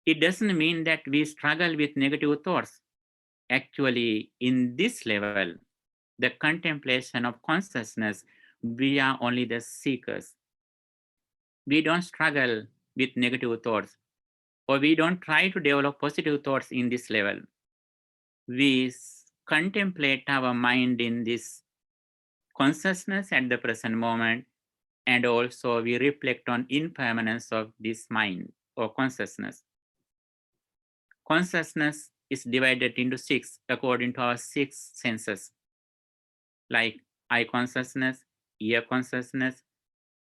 It doesn't mean that we struggle with negative thoughts. Actually, in this level, the contemplation of consciousness, we are only the seekers. We don't struggle with negative thoughts, or we don't try to develop positive thoughts in this level. We contemplate our mind in this consciousness at the present moment, and also we reflect on impermanence of this mind or consciousness. Consciousness is divided into 6 according to our 6 senses, like eye consciousness, ear consciousness,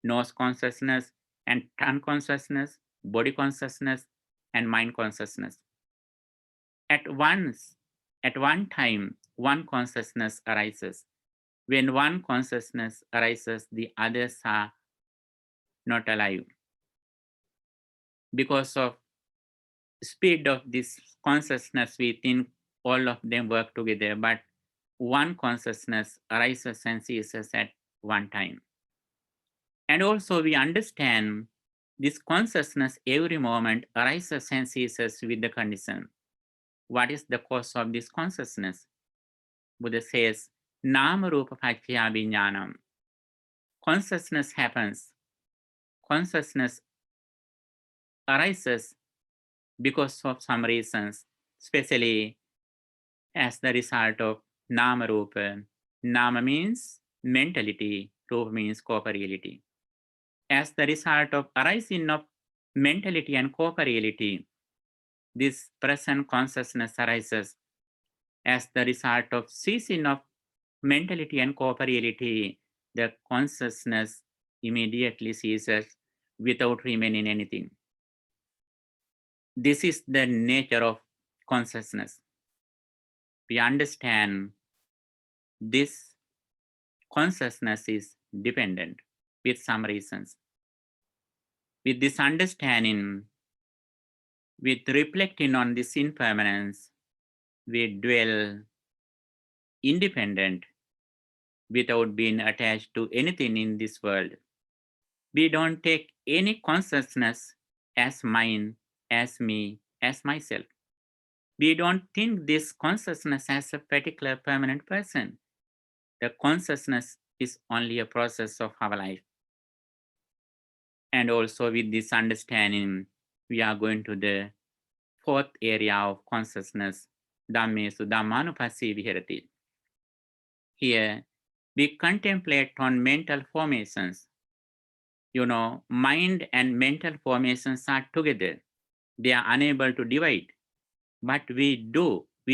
nose consciousness, and tongue consciousness, body consciousness, and mind consciousness. At one time, one consciousness arises. When one consciousness arises, the others are not alive. Because of speed of this consciousness, we think all of them work together, but one consciousness arises and ceases at one time. And also we understand this consciousness every moment arises and ceases with the condition. What is the cause of this consciousness? Buddha says, Nama Rupa Paccaya Vijnanam. Consciousness happens. Consciousness arises because of some reasons, especially as the result of Nama Rupa. Nama means mentality, Rupa means corporeality. As the result of arising of mentality and corporeality, this present consciousness arises. As the result of ceasing of mentality and corporeality, the consciousness immediately ceases without remaining anything. This is the nature of consciousness. We understand this consciousness is dependent with some reasons. With this understanding, with reflecting on this impermanence, we dwell independent without being attached to anything in this world. We don't take any consciousness as mine, as me, as myself. We don't think this consciousness as a particular permanent person. The consciousness is only a process of our life. And also with this understanding, we are going to the fourth area of consciousness, Dhammesu Dhammanupassī Vihirati. Here, we contemplate on mental formations. Mind and mental formations are together. They are unable to divide. But we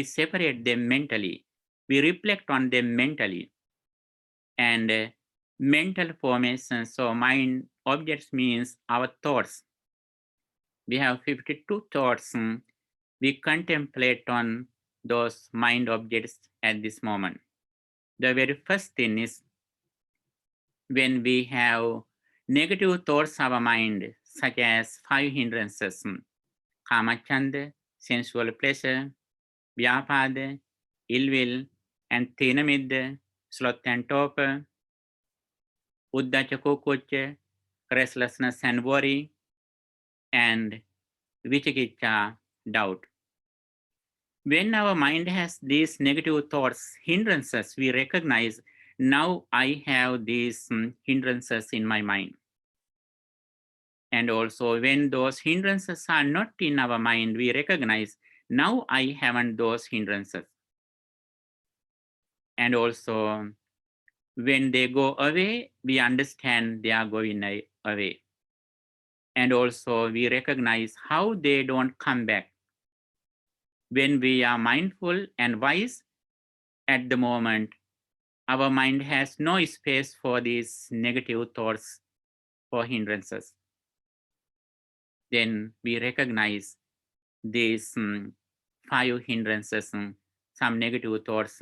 separate them mentally. We reflect on them mentally. And mental formations, so mind objects means our thoughts. We have 52 thoughts. We contemplate on those mind objects at this moment. The very first thing is when we have negative thoughts of our mind, such as 5 hindrances, kamachanda, sensual pleasure, vyapada, ill will, and thinamidda, sloth and torpor, uddacha kukucha, restlessness and worry, and vichikicha, doubt. When our mind has these negative thoughts, hindrances, we recognize now I have these hindrances in my mind. And also when those hindrances are not in our mind, we recognize now I haven't those hindrances. And also when they go away, we understand they are going away. And also we recognize how they don't come back. When we are mindful and wise, at the moment, our mind has no space for these negative thoughts, for hindrances. Then we recognize these 5 hindrances, some negative thoughts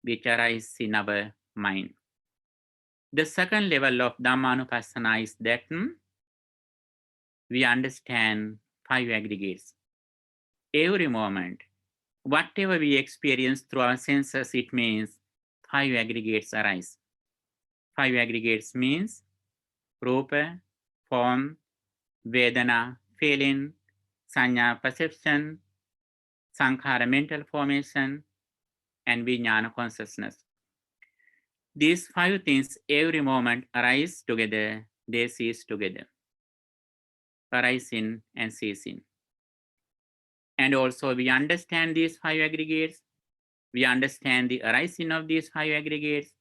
which arise in our mind. The second level of Dhammanupassana is that we understand 5 aggregates. Every moment, whatever we experience through our senses, it means 5 aggregates arise. 5 aggregates means Rupa, form, Vedana, feeling, Sanya, perception, Sankhara, mental formation, and Vijnana, consciousness. These 5 things every moment arise together, they cease together. Arising and ceasing. And also we understand these 5 aggregates, we understand the arising of these 5 aggregates,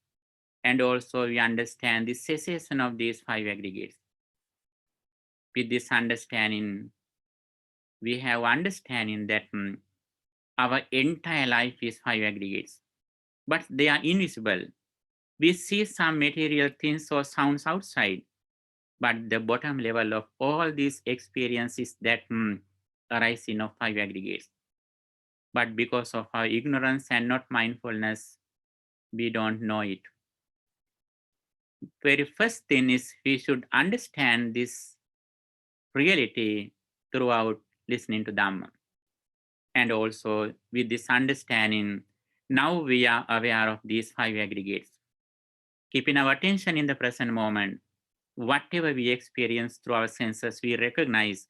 and also we understand the cessation of these 5 aggregates. With this understanding, we have understanding that our entire life is 5 aggregates, but they are invisible. We see some material things or sounds outside, but the bottom level of all these experiences that arising of 5 aggregates. But because of our ignorance and not mindfulness, we don't know it. Very first thing is we should understand this reality throughout listening to Dhamma. And also with this understanding, now we are aware of these 5 aggregates. Keeping our attention in the present moment, whatever we experience through our senses, we recognize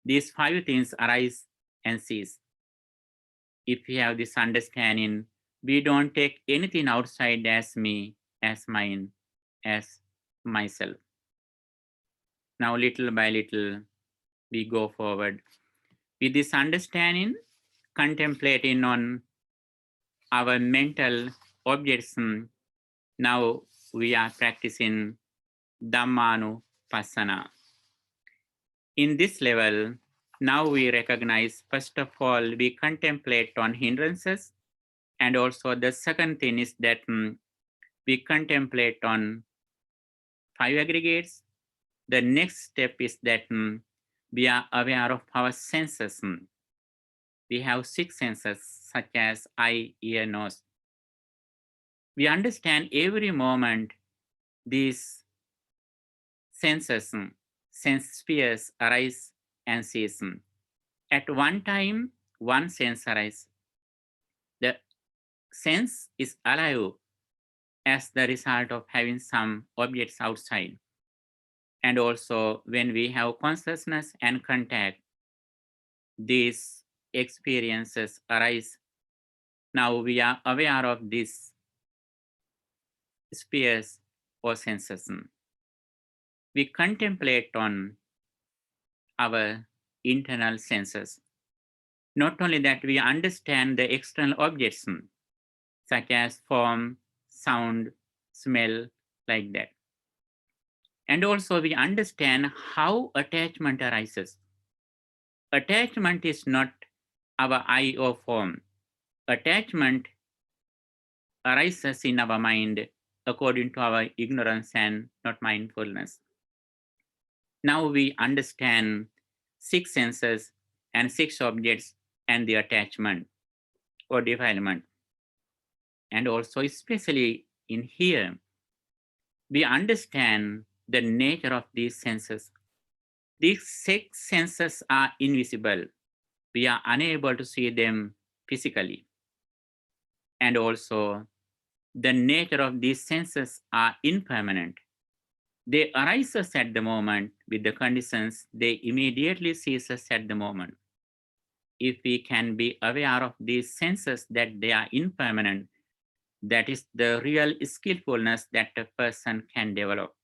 these 5 things arise and cease. If we have this understanding, we don't take anything outside as me, as mine, as myself. Now, little by little, we go forward. With this understanding, contemplating on our mental objects, now we are practicing Dhammanupassana. In this level, now we recognize, first of all, we contemplate on hindrances. And also the second thing is that we contemplate on 5 aggregates. The next step is that We are aware of our senses. We have 6 senses such as eye, ear, nose. We understand every moment these senses, sense spheres arise and cease. At one time, one sense arises. The sense is alive as the result of having some objects outside. And also, when we have consciousness and contact, these experiences arise. Now we are aware of these spheres or senses. We contemplate on our internal senses. Not only that, we understand the external objects, such as form, sound, smell, like that. And also we understand how attachment arises. Attachment is not our eye or form. Attachment arises in our mind according to our ignorance and not mindfulness. Now we understand 6 senses and 6 objects and the attachment or defilement. And also, especially in here, we understand the nature of these senses. These 6 senses are invisible. We are unable to see them physically. And also, the nature of these senses are impermanent. They arise us at the moment with the conditions, they immediately cease us at the moment. If we can be aware of these senses that they are impermanent, that is the real skillfulness that a person can develop.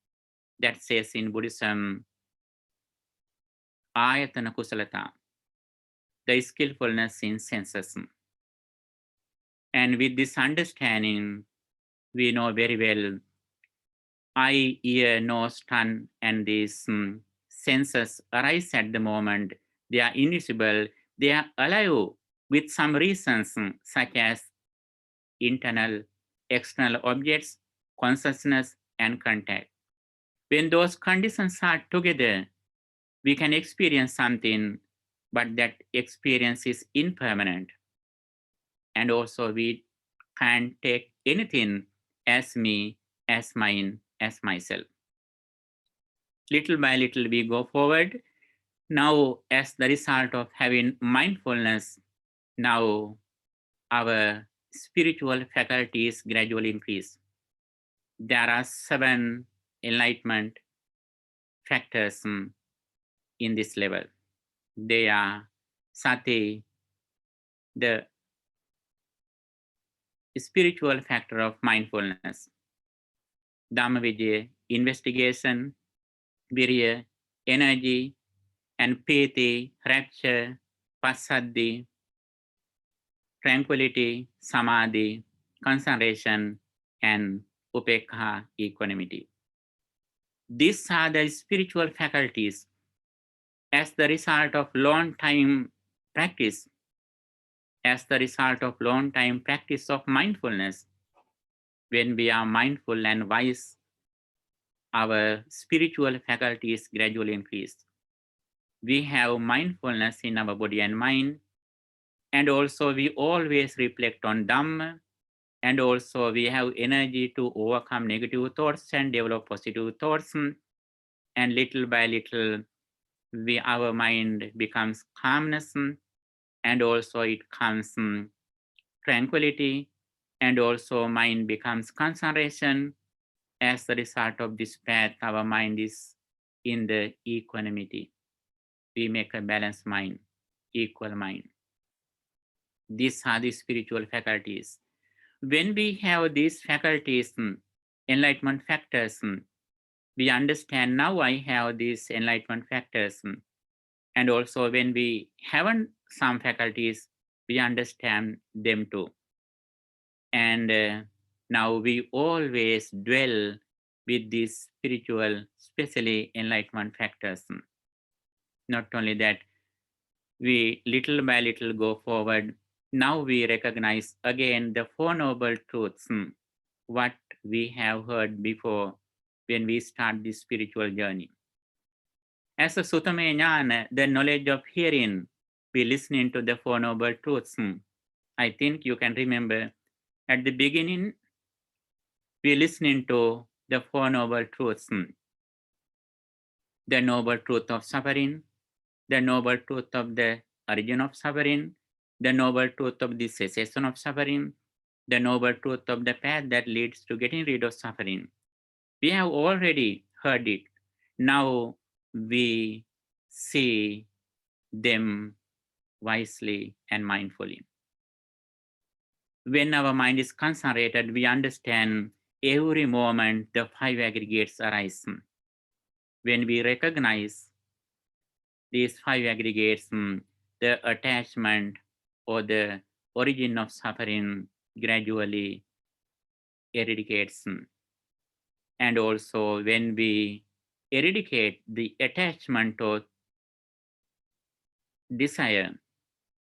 That says in Buddhism, ayatana kusalata, the skillfulness in senses. And with this understanding, we know very well eye, ear, nose, tongue, and these senses arise at the moment. They are invisible. They are alive with some reasons, such as internal, external objects, consciousness, and contact. When those conditions are together, we can experience something, but that experience is impermanent. And also, we can't take anything as me, as mine, as myself. Little by little, we go forward. Now, as the result of having mindfulness, now our spiritual faculties gradually increase. There are 7 enlightenment factors in this level. They are sati, the spiritual factor of mindfulness, Dhammavijaya, investigation, virya, energy, and piti, rapture, passaddhi, tranquility, samadhi, concentration, and upekha, equanimity. These are the spiritual faculties as the result of long time practice, as the result of long time practice of mindfulness. When we are mindful and wise, our spiritual faculties gradually increase. We have mindfulness in our body and mind, and also we always reflect on Dhamma, and also we have energy to overcome negative thoughts and develop positive thoughts, and little by little, our mind becomes calmness, and also it comes tranquility, and also mind becomes concentration. As the result of this path, our mind is in the equanimity. We make a balanced mind, equal mind. These are the spiritual faculties. When we have these faculties, enlightenment factors, we understand now I have these enlightenment factors. And also when we haven't some faculties, we understand them too. And now we always dwell with these spiritual, especially enlightenment factors. Not only that, we little by little go forward. Now we recognize again the Four Noble Truths, what we have heard before when we start this spiritual journey. As a Sutame Jnana, the knowledge of hearing, we listening to the Four Noble Truths. I think you can remember at the beginning, we listening to the Four Noble Truths. The noble truth of suffering, the noble truth of the origin of suffering, the noble truth of the cessation of suffering, the noble truth of the path that leads to getting rid of suffering. We have already heard it. Now we see them wisely and mindfully. When our mind is concentrated, we understand every moment the five aggregates arise. When we recognize these five aggregates, the attachment or the origin of suffering gradually eradicates. And also when we eradicate the attachment or desire,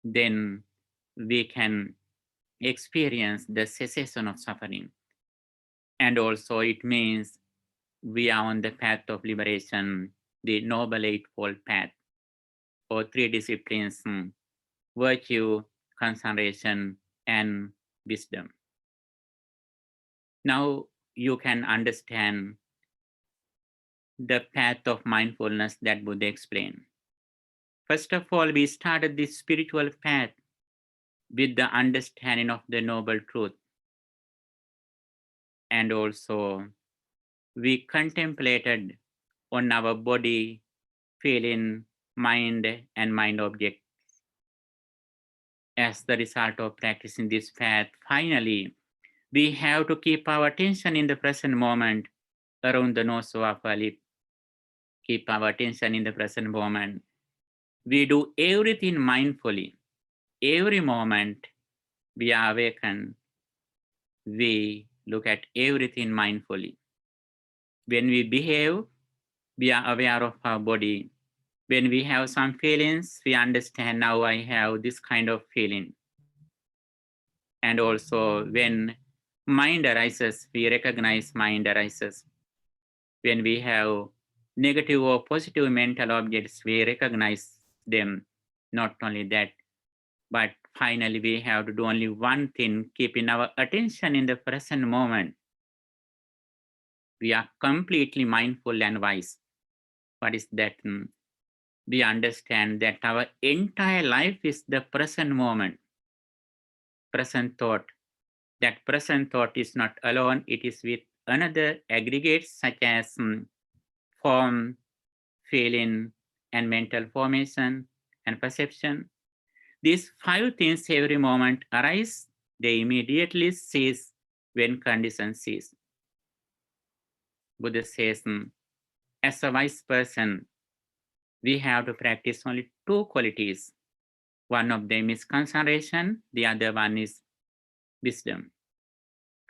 then we can experience the cessation of suffering. And also it means we are on the path of liberation, the Noble Eightfold Path, or three disciplines, virtue, concentration, and wisdom. Now you can understand the path of mindfulness that Buddha explained. First of all, we started this spiritual path with the understanding of the noble truth. And also we contemplated on our body, feeling, mind, and mind object. As the result of practicing this path, finally, we have to keep our attention in the present moment around the nose of our lip. Keep our attention in the present moment. We do everything mindfully. Every moment we are awakened, we look at everything mindfully. When we behave, we are aware of our body. When we have some feelings, we understand now I have this kind of feeling. And also when mind arises, we recognize mind arises. When we have negative or positive mental objects, we recognize them. Not only that, but finally we have to do only one thing, keeping our attention in the present moment. We are completely mindful and wise. What is that? We understand that our entire life is the present moment, present thought. That present thought is not alone, it is with another aggregates such as form, feeling, and mental formation and perception. These five things every moment arise, they immediately cease when conditions cease. Buddha says, as a wise person, we have to practice only two qualities. One of them is concentration, the other one is wisdom.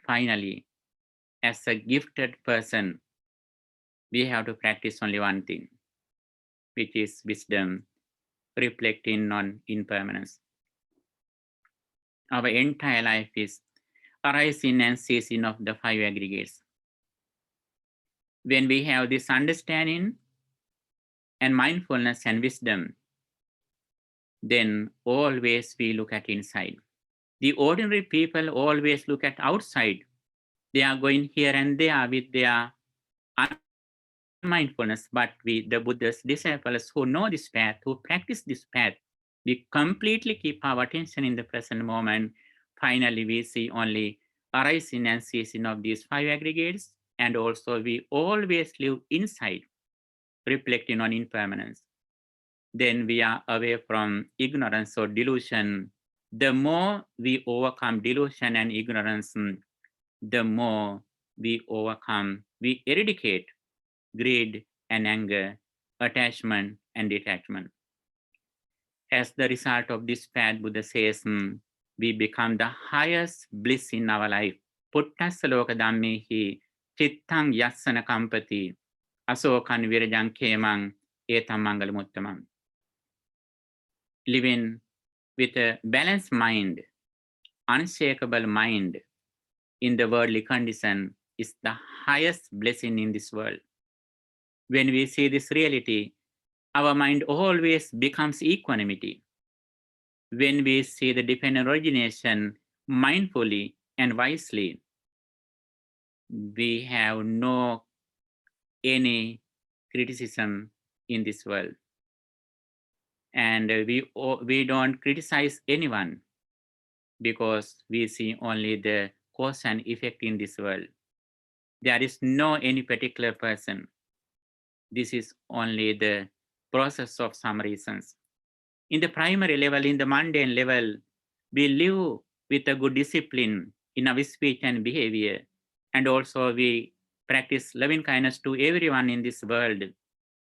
Finally, as a gifted person, we have to practice only one thing, which is wisdom, reflecting on impermanence. Our entire life is arising and ceasing of the five aggregates. When we have this understanding and mindfulness and wisdom, then always we look at inside. The ordinary people always look at outside. They are going here and there with their mindfulness, but we, the Buddha's disciples who know this path, who practice this path, we completely keep our attention in the present moment. Finally, we see only arising and ceasing of these five aggregates, and also we always live inside, reflecting on impermanence. Then we are away from ignorance or delusion. The more we overcome delusion and ignorance, the more we overcome, we eradicate greed and anger, attachment and detachment. As the result of this path, Buddha says, we become the highest bliss in our life. Puttassa loka dhammehi chittang yassana kampati asokan virajang kemang etam mangalamuttamam. Living with a balanced mind, unshakable mind in the worldly condition is the highest blessing in this world. When we see this reality, our mind always becomes equanimity. When we see the dependent origination mindfully and wisely, we have no any criticism in this world. And we don't criticize anyone because we see only the cause and effect in this world. There is no any particular person. This is only the process of some reasons. In the primary level, in the mundane level, we live with a good discipline in our speech and behavior. And also we practice loving kindness to everyone in this world.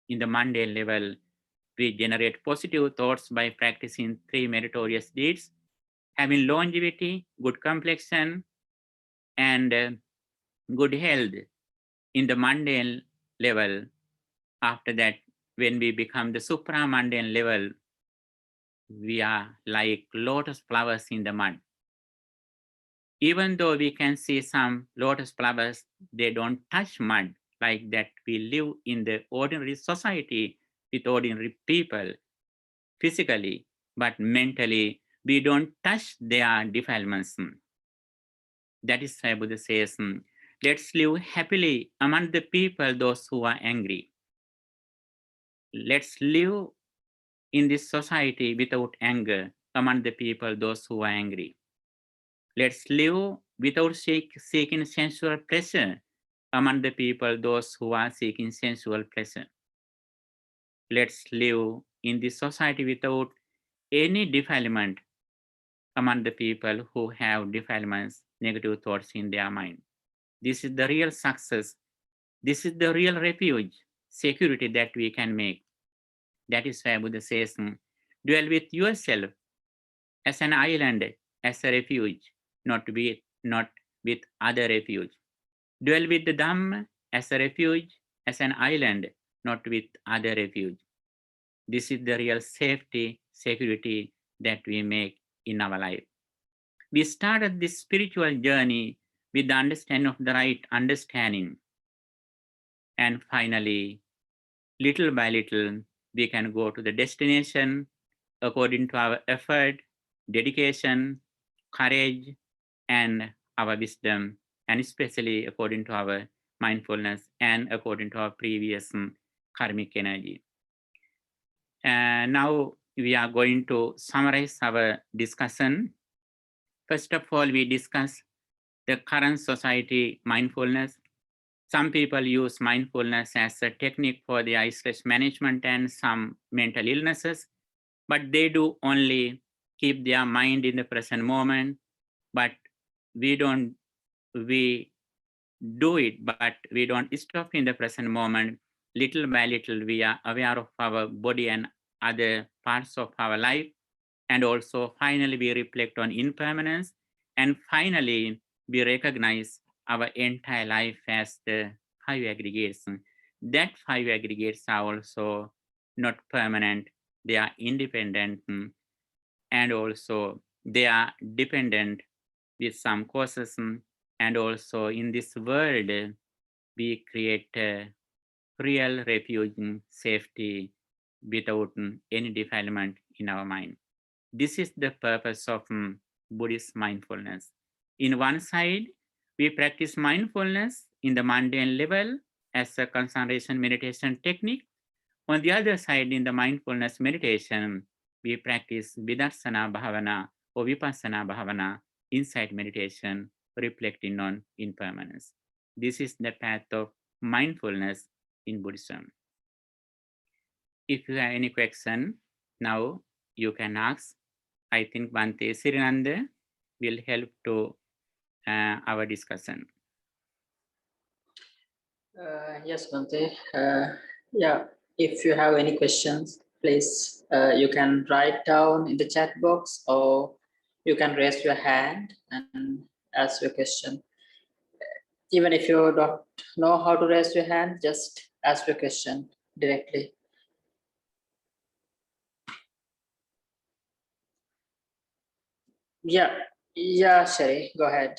In the mundane level, we generate positive thoughts by practicing 3 meritorious deeds, having longevity, good complexion, and good health in the mundane level. After that, when we become the supra-mundane level, we are like lotus flowers in the mud. Even though we can see some lotus flowers, they don't touch mud like that. We live in the ordinary society with ordinary people physically, but mentally, we don't touch their defilements. That is why Buddha says, let's live happily among the people, those who are angry. Let's live in this society without anger among the people, those who are angry. Let's live without seeking sensual pleasure among the people, those who are seeking sensual pleasure. Let's live in this society without any defilement among the people who have defilements, negative thoughts in their mind. This is the real success. This is the real refuge, security that we can make. That is why Buddha says, dwell with yourself as an island, as a refuge, not with other refuge. Dwell with the Dhamma as a refuge, as an island, not with other refuge. This is the real safety, security that we make in our life. We started this spiritual journey with the understanding of the right understanding. And finally, little by little, we can go to the destination according to our effort, dedication, courage, and our wisdom, and especially according to our mindfulness and according to our previous karmic energy. And now we are going to summarize our discussion. First of all, we discuss the current society mindfulness. Some people use mindfulness as a technique for the isolation management and some mental illnesses, but they do only keep their mind in the present moment. But we do it, but we don't stop in the present moment. Little by little, we are aware of our body and other parts of our life. And also, finally, we reflect on impermanence. And finally, we recognize our entire life as the 5 aggregates. That 5 aggregates are also not permanent. They are independent. And also, they are dependent with some causes. And also, in this world, we create real refuge, safety, without any defilement in our mind. This is the purpose of Buddhist mindfulness. In one side, we practice mindfulness in the mundane level as a concentration meditation technique. On the other side, in the mindfulness meditation, we practice vidarsana bhavana or vipassana bhavana, insight meditation, reflecting on impermanence. This is the path of mindfulness in Buddhism. If you have any question, now you can ask. I think Bhante Sirinanda will help to our discussion.
Yes, Bhante. Yeah, if you have any questions, please you can write down in the chat box or you can raise your hand and ask your question. Even if you don't know how to raise your hand, just ask your question directly. Yeah, Sherry, go ahead.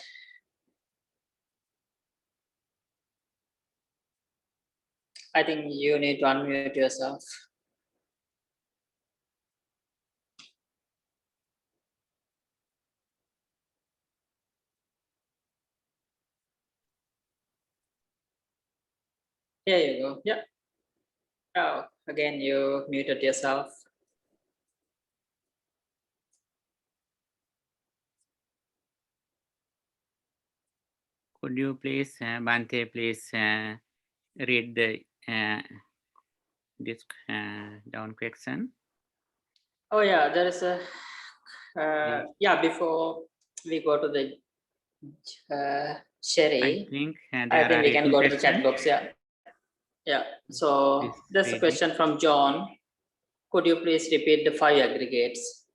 I think you need to unmute yourself. Here you go. Yeah. Oh, again, you muted yourself.
Could you please, Bante, please read the this down question?
Oh yeah, there is a yeah. Before we go to the Sherry,
I think
I
there
think
are
we can
written
go to the chat
questions.
box. Yeah, yeah. So
Please
there's a
read it.
question from John. Could you please repeat the 5 aggregates?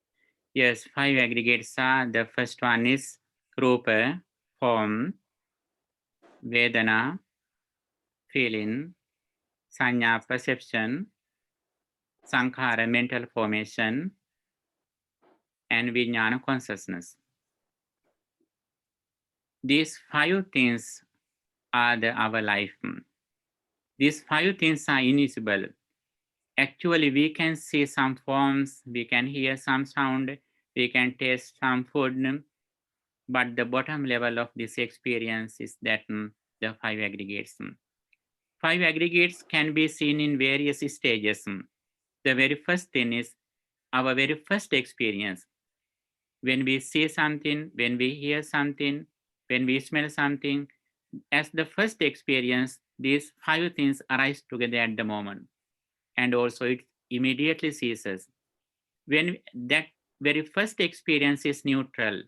Yes, 5 aggregates are, the first one is Rupa, form, Vedana, feeling, Sanya, perception, Sankhara, mental formation, and Vijnana, consciousness. These 5 things are our life. These 5 things are invisible. Actually, we can see some forms, we can hear some sound, we can taste some food, but the bottom level of this experience is that the 5 aggregates. 5 aggregates can be seen in various stages. The very first thing is our very first experience. When we see something, when we hear something, when we smell something, as the first experience, these 5 things arise together at the moment. And also it immediately ceases. When that very first experience is neutral,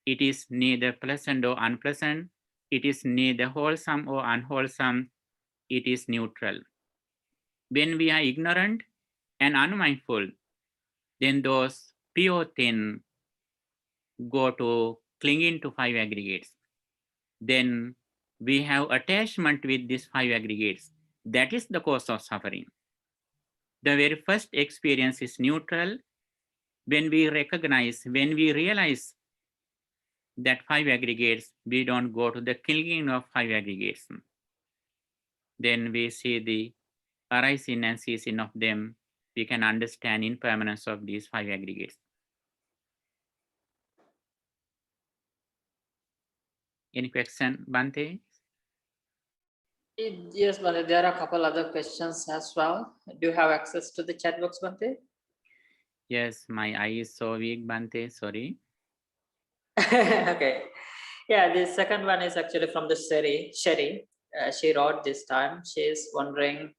it is neither pleasant or unpleasant, it is neither wholesome or unwholesome, it is neutral. When we are ignorant and unmindful, then those pure things go to clinging to 5 aggregates. Then we have attachment with these 5 aggregates. That is the cause of suffering. The very first experience is neutral. When we recognize, when we realize that 5 aggregates, we don't go to the clinging of 5 aggregates. Then we see the arising and ceasing of them. We can understand impermanence of these 5 aggregates. Any question, Bante?
Yes, Bante, there are a couple other questions as well. Do you have access to the chat box, Bante?
Yes, my eye is so weak, Bante, sorry.
Okay. Yeah, the second one is actually from the Sherry. She wrote this time. She's wondering,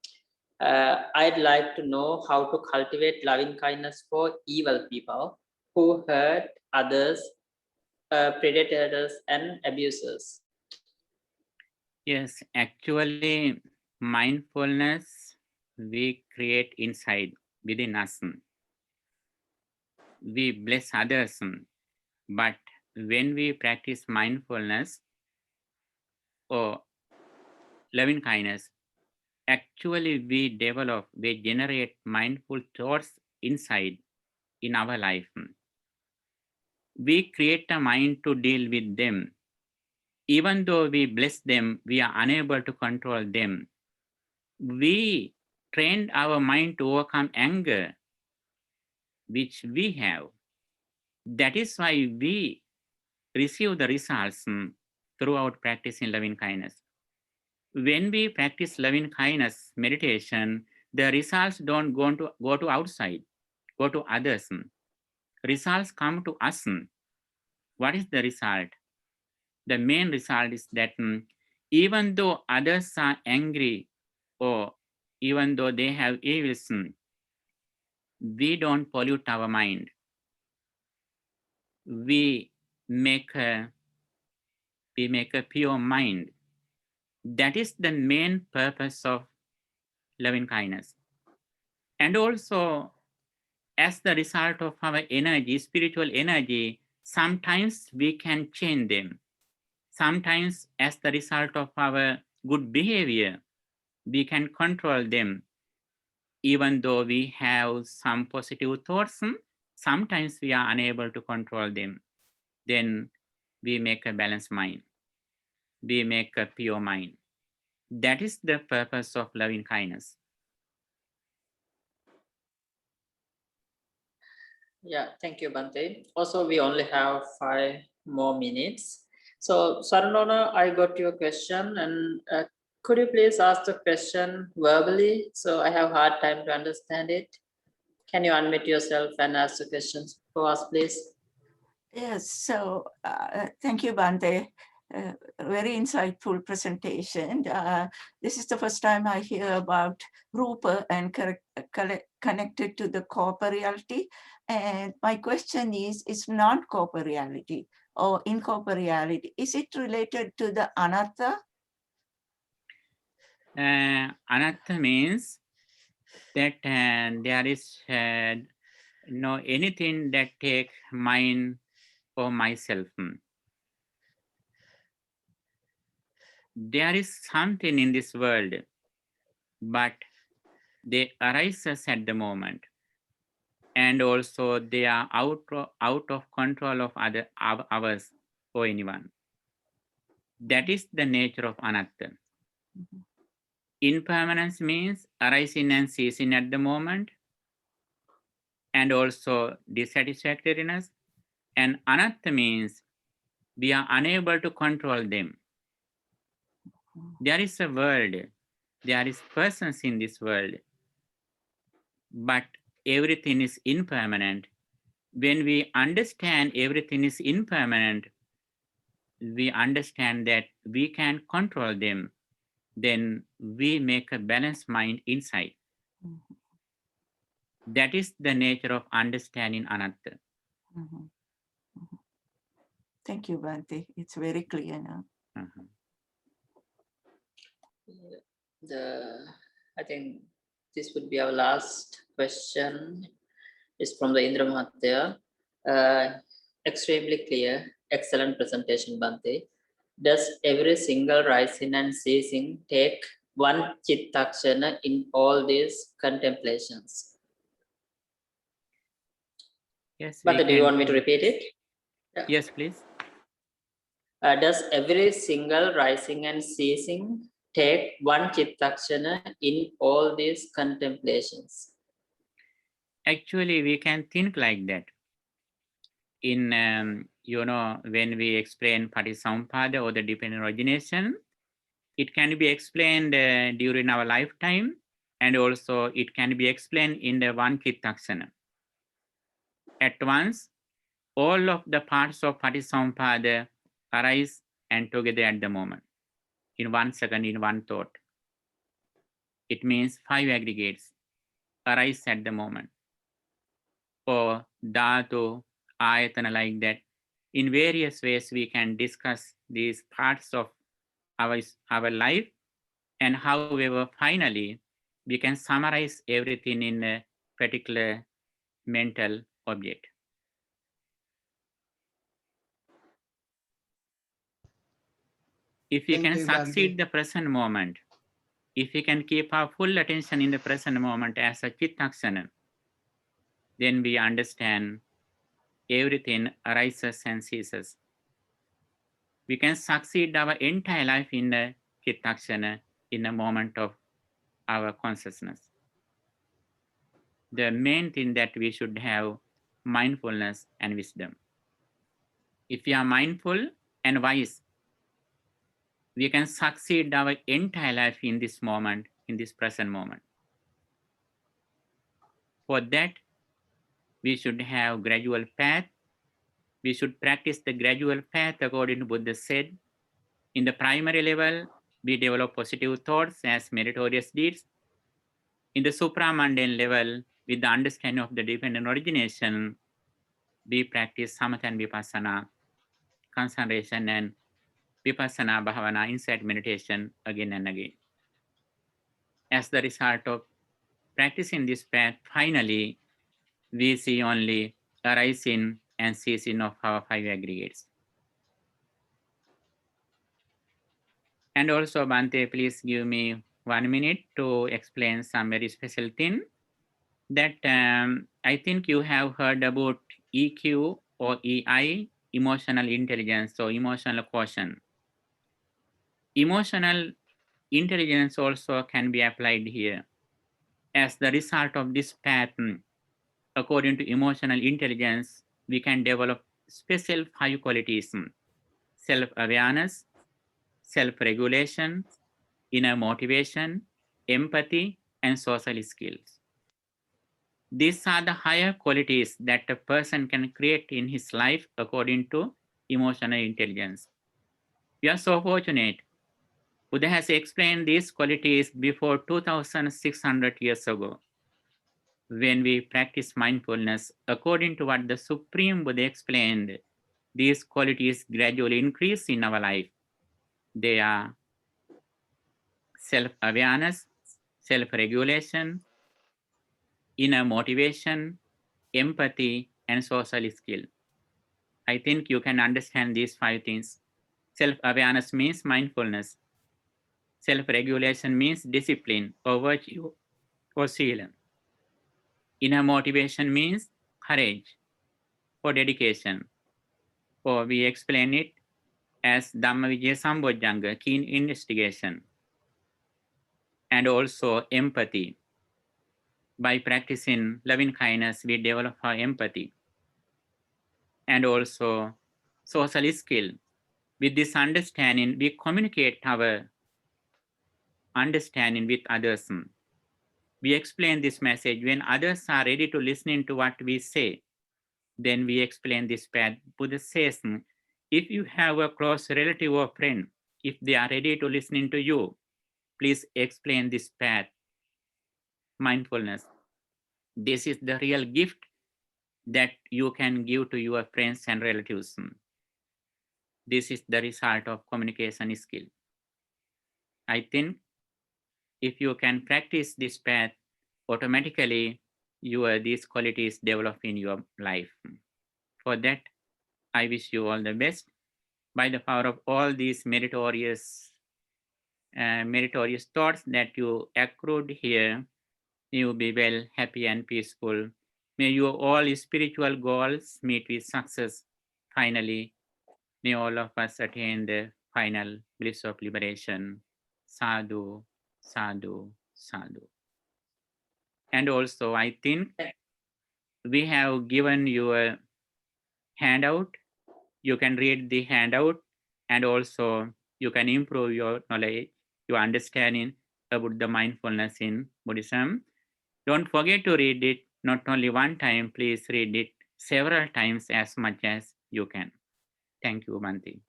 I'd like to know how to cultivate loving kindness for evil people who hurt others, predators, and abusers.
Yes, actually, mindfulness we create inside within us. We bless others, but when we practice mindfulness or loving kindness, actually we generate mindful thoughts inside in our life. We create a mind to deal with them. Even though we bless them, we are unable to control them. We trained our mind to overcome anger, which we have. That is why we receive the results throughout practicing loving kindness. When we practice loving kindness meditation, the results don't go to outside, go to others. Results come to us. What is the result? The main result is that even though others are angry or even though they have evils, we don't pollute our mind. We make a pure mind. That is the main purpose of loving kindness. And also, as the result of our energy, spiritual energy, sometimes we can change them. Sometimes, as the result of our good behavior, we can control them. Even though we have some positive thoughts, sometimes we are unable to control them. Then we make a balanced mind. We make a pure mind. That is the purpose of loving kindness.
Yeah, thank you, Bante. Also, we only have 5 more minutes. So, Saranona, I got your question, and Could you please ask the question verbally? So I have hard time to understand it. Can you unmute yourself and ask the questions for us, please?
Yes, so thank you, Bante. Very insightful presentation. This is the first time I hear about Rupa and connected to the corporeality. And my question is, non-corporeality or incorporeality, is it related to the anatta?
Anatta means that there is no anything that take mine or myself. There is something in this world, but they arise us at the moment, and also they are out of control of ours or anyone. That is the nature of anatta. Impermanence means arising and ceasing at the moment, and also dissatisfactoriness. And anatta means we are unable to control them. There is a world, there is persons in this world, but everything is impermanent. When we understand everything is impermanent, we understand that we can control them. Then we make a balanced mind inside. That is the nature of understanding anatta.
Thank you, Bante. It's very clear now.
I think this would be our last question. It's from the Indra Mahathya. Extremely clear, excellent presentation, Bante. Does every single rising and ceasing take one chittakshana in all these contemplations?
Yes.
Bante, do you want me to repeat it?
Yeah. Yes, please.
Does every single rising and ceasing take one chittakshana in all these contemplations?
Actually, we can think like that. In when we explain Patisampada or the dependent origination, it can be explained during our lifetime, and also it can be explained in the one Chittakshana. At once, all of the parts of Patisampada arise and together at the moment, in 1 second, in one thought. It means 5 aggregates arise at the moment. Or Dhatu, Ayatana, like that. In various ways, we can discuss these parts of our life, and however, finally, we can summarize everything in a particular mental object. If we can succeed the present moment, if we can keep our full attention in the present moment as a Chittakshana, then we understand everything arises and ceases. We can succeed our entire life in a Chittakshana, in a moment of our consciousness. The main thing that we should have mindfulness and wisdom. If we are mindful and wise, we can succeed our entire life in this moment, in this present moment. For that, we should have gradual path. We should practice the gradual path according to Buddha said. In the primary level, we develop positive thoughts as meritorious deeds. In the supramundane level, with the understanding of the dependent origination, we practice samatha and vipassana, concentration and vipassana bhavana, insight meditation again and again. As the result of practicing this path, finally, we see only arising and ceasing of our 5 aggregates. And also, Bante, please give me 1 minute to explain some very special thing that I think you have heard about EQ or EI, emotional intelligence or emotional quotient. Emotional intelligence also can be applied here. As the result of this pattern, according to emotional intelligence, we can develop special 5 qualities: self-awareness, self-regulation, inner motivation, empathy, and social skills. These are the higher qualities that a person can create in his life according to emotional intelligence. We are so fortunate. Buddha has explained these qualities before 2,600 years ago. When we practice mindfulness according to what the Supreme Buddha explained, these qualities gradually increase in our life. They are self-awareness, self-regulation, inner motivation, empathy, and social skill. I think you can understand these 5 things. Self-awareness means mindfulness. Self-regulation means discipline or virtue or sila. Inner motivation means courage or dedication, or we explain it as Dhammavijaya Sambojjhanga, keen investigation. And also empathy. By practicing loving kindness, we develop our empathy. And also social skill. With this understanding, we communicate our understanding with others. We explain this message when others are ready to listen to what we say. Then we explain this path. Buddha says, if you have a close relative or friend, if they are ready to listen to you, please explain this path. Mindfulness. This is the real gift that you can give to your friends and relatives. This is the result of communication skill. I think if you can practice this path, automatically these qualities develop in your life. For that, I wish you all the best. By the power of all these meritorious thoughts that you accrued here, may you be well, happy, and peaceful. May your all spiritual goals meet with success. Finally, may all of us attain the final bliss of liberation. Sadhu, sadhu, sadhu. And also, I think we have given you a handout. You can read the handout, and also you can improve your knowledge, your understanding about the mindfulness in Buddhism. Don't forget to read it not only one time, please read it several times as much as you can. Thank you, Bhante.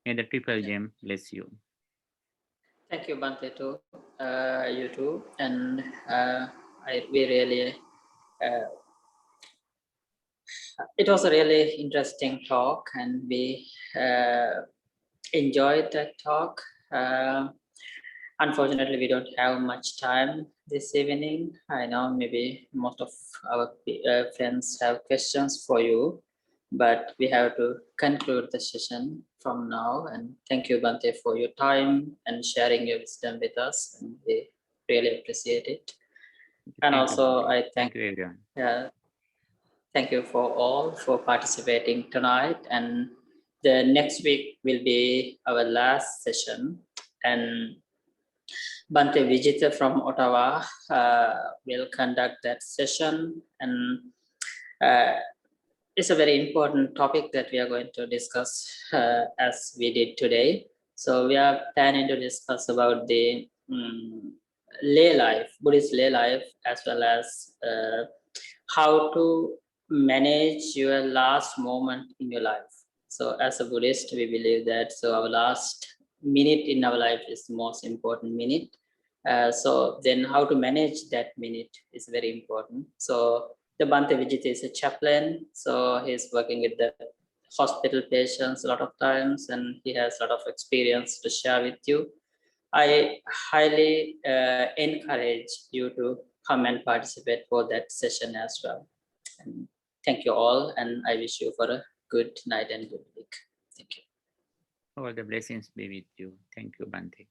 May the Triple Gem bless you.
Thank you, Bhante, too. You too. And we really, it was a really interesting talk, and we enjoyed that talk. Unfortunately, we don't have much time this evening. I know maybe most of our friends have questions for you, but we have to conclude the session from now. And thank you, Bhante, for your time and sharing your wisdom with us. And we really appreciate it. And also, I thank
you, everyone.
Thank you for all for participating tonight. And the next week will be our last session. And Bhante Vijita from Ottawa will conduct that session, and it's a very important topic that we are going to discuss as we did today. So we are planning to discuss about the lay life, Buddhist lay life, as well as how to manage your last moment in your life. So as a Buddhist, we believe that our last minute in our life is the most important minute. So then how to manage that minute is very important. So the Bhante Vijita is a chaplain, so he's working with the hospital patients a lot of times, and he has a lot of experience to share with you. I highly encourage you to come and participate for that session as well. And thank you all, and I wish you for a good night and good week. Thank you.
All the blessings be with you. Thank you, Bhante.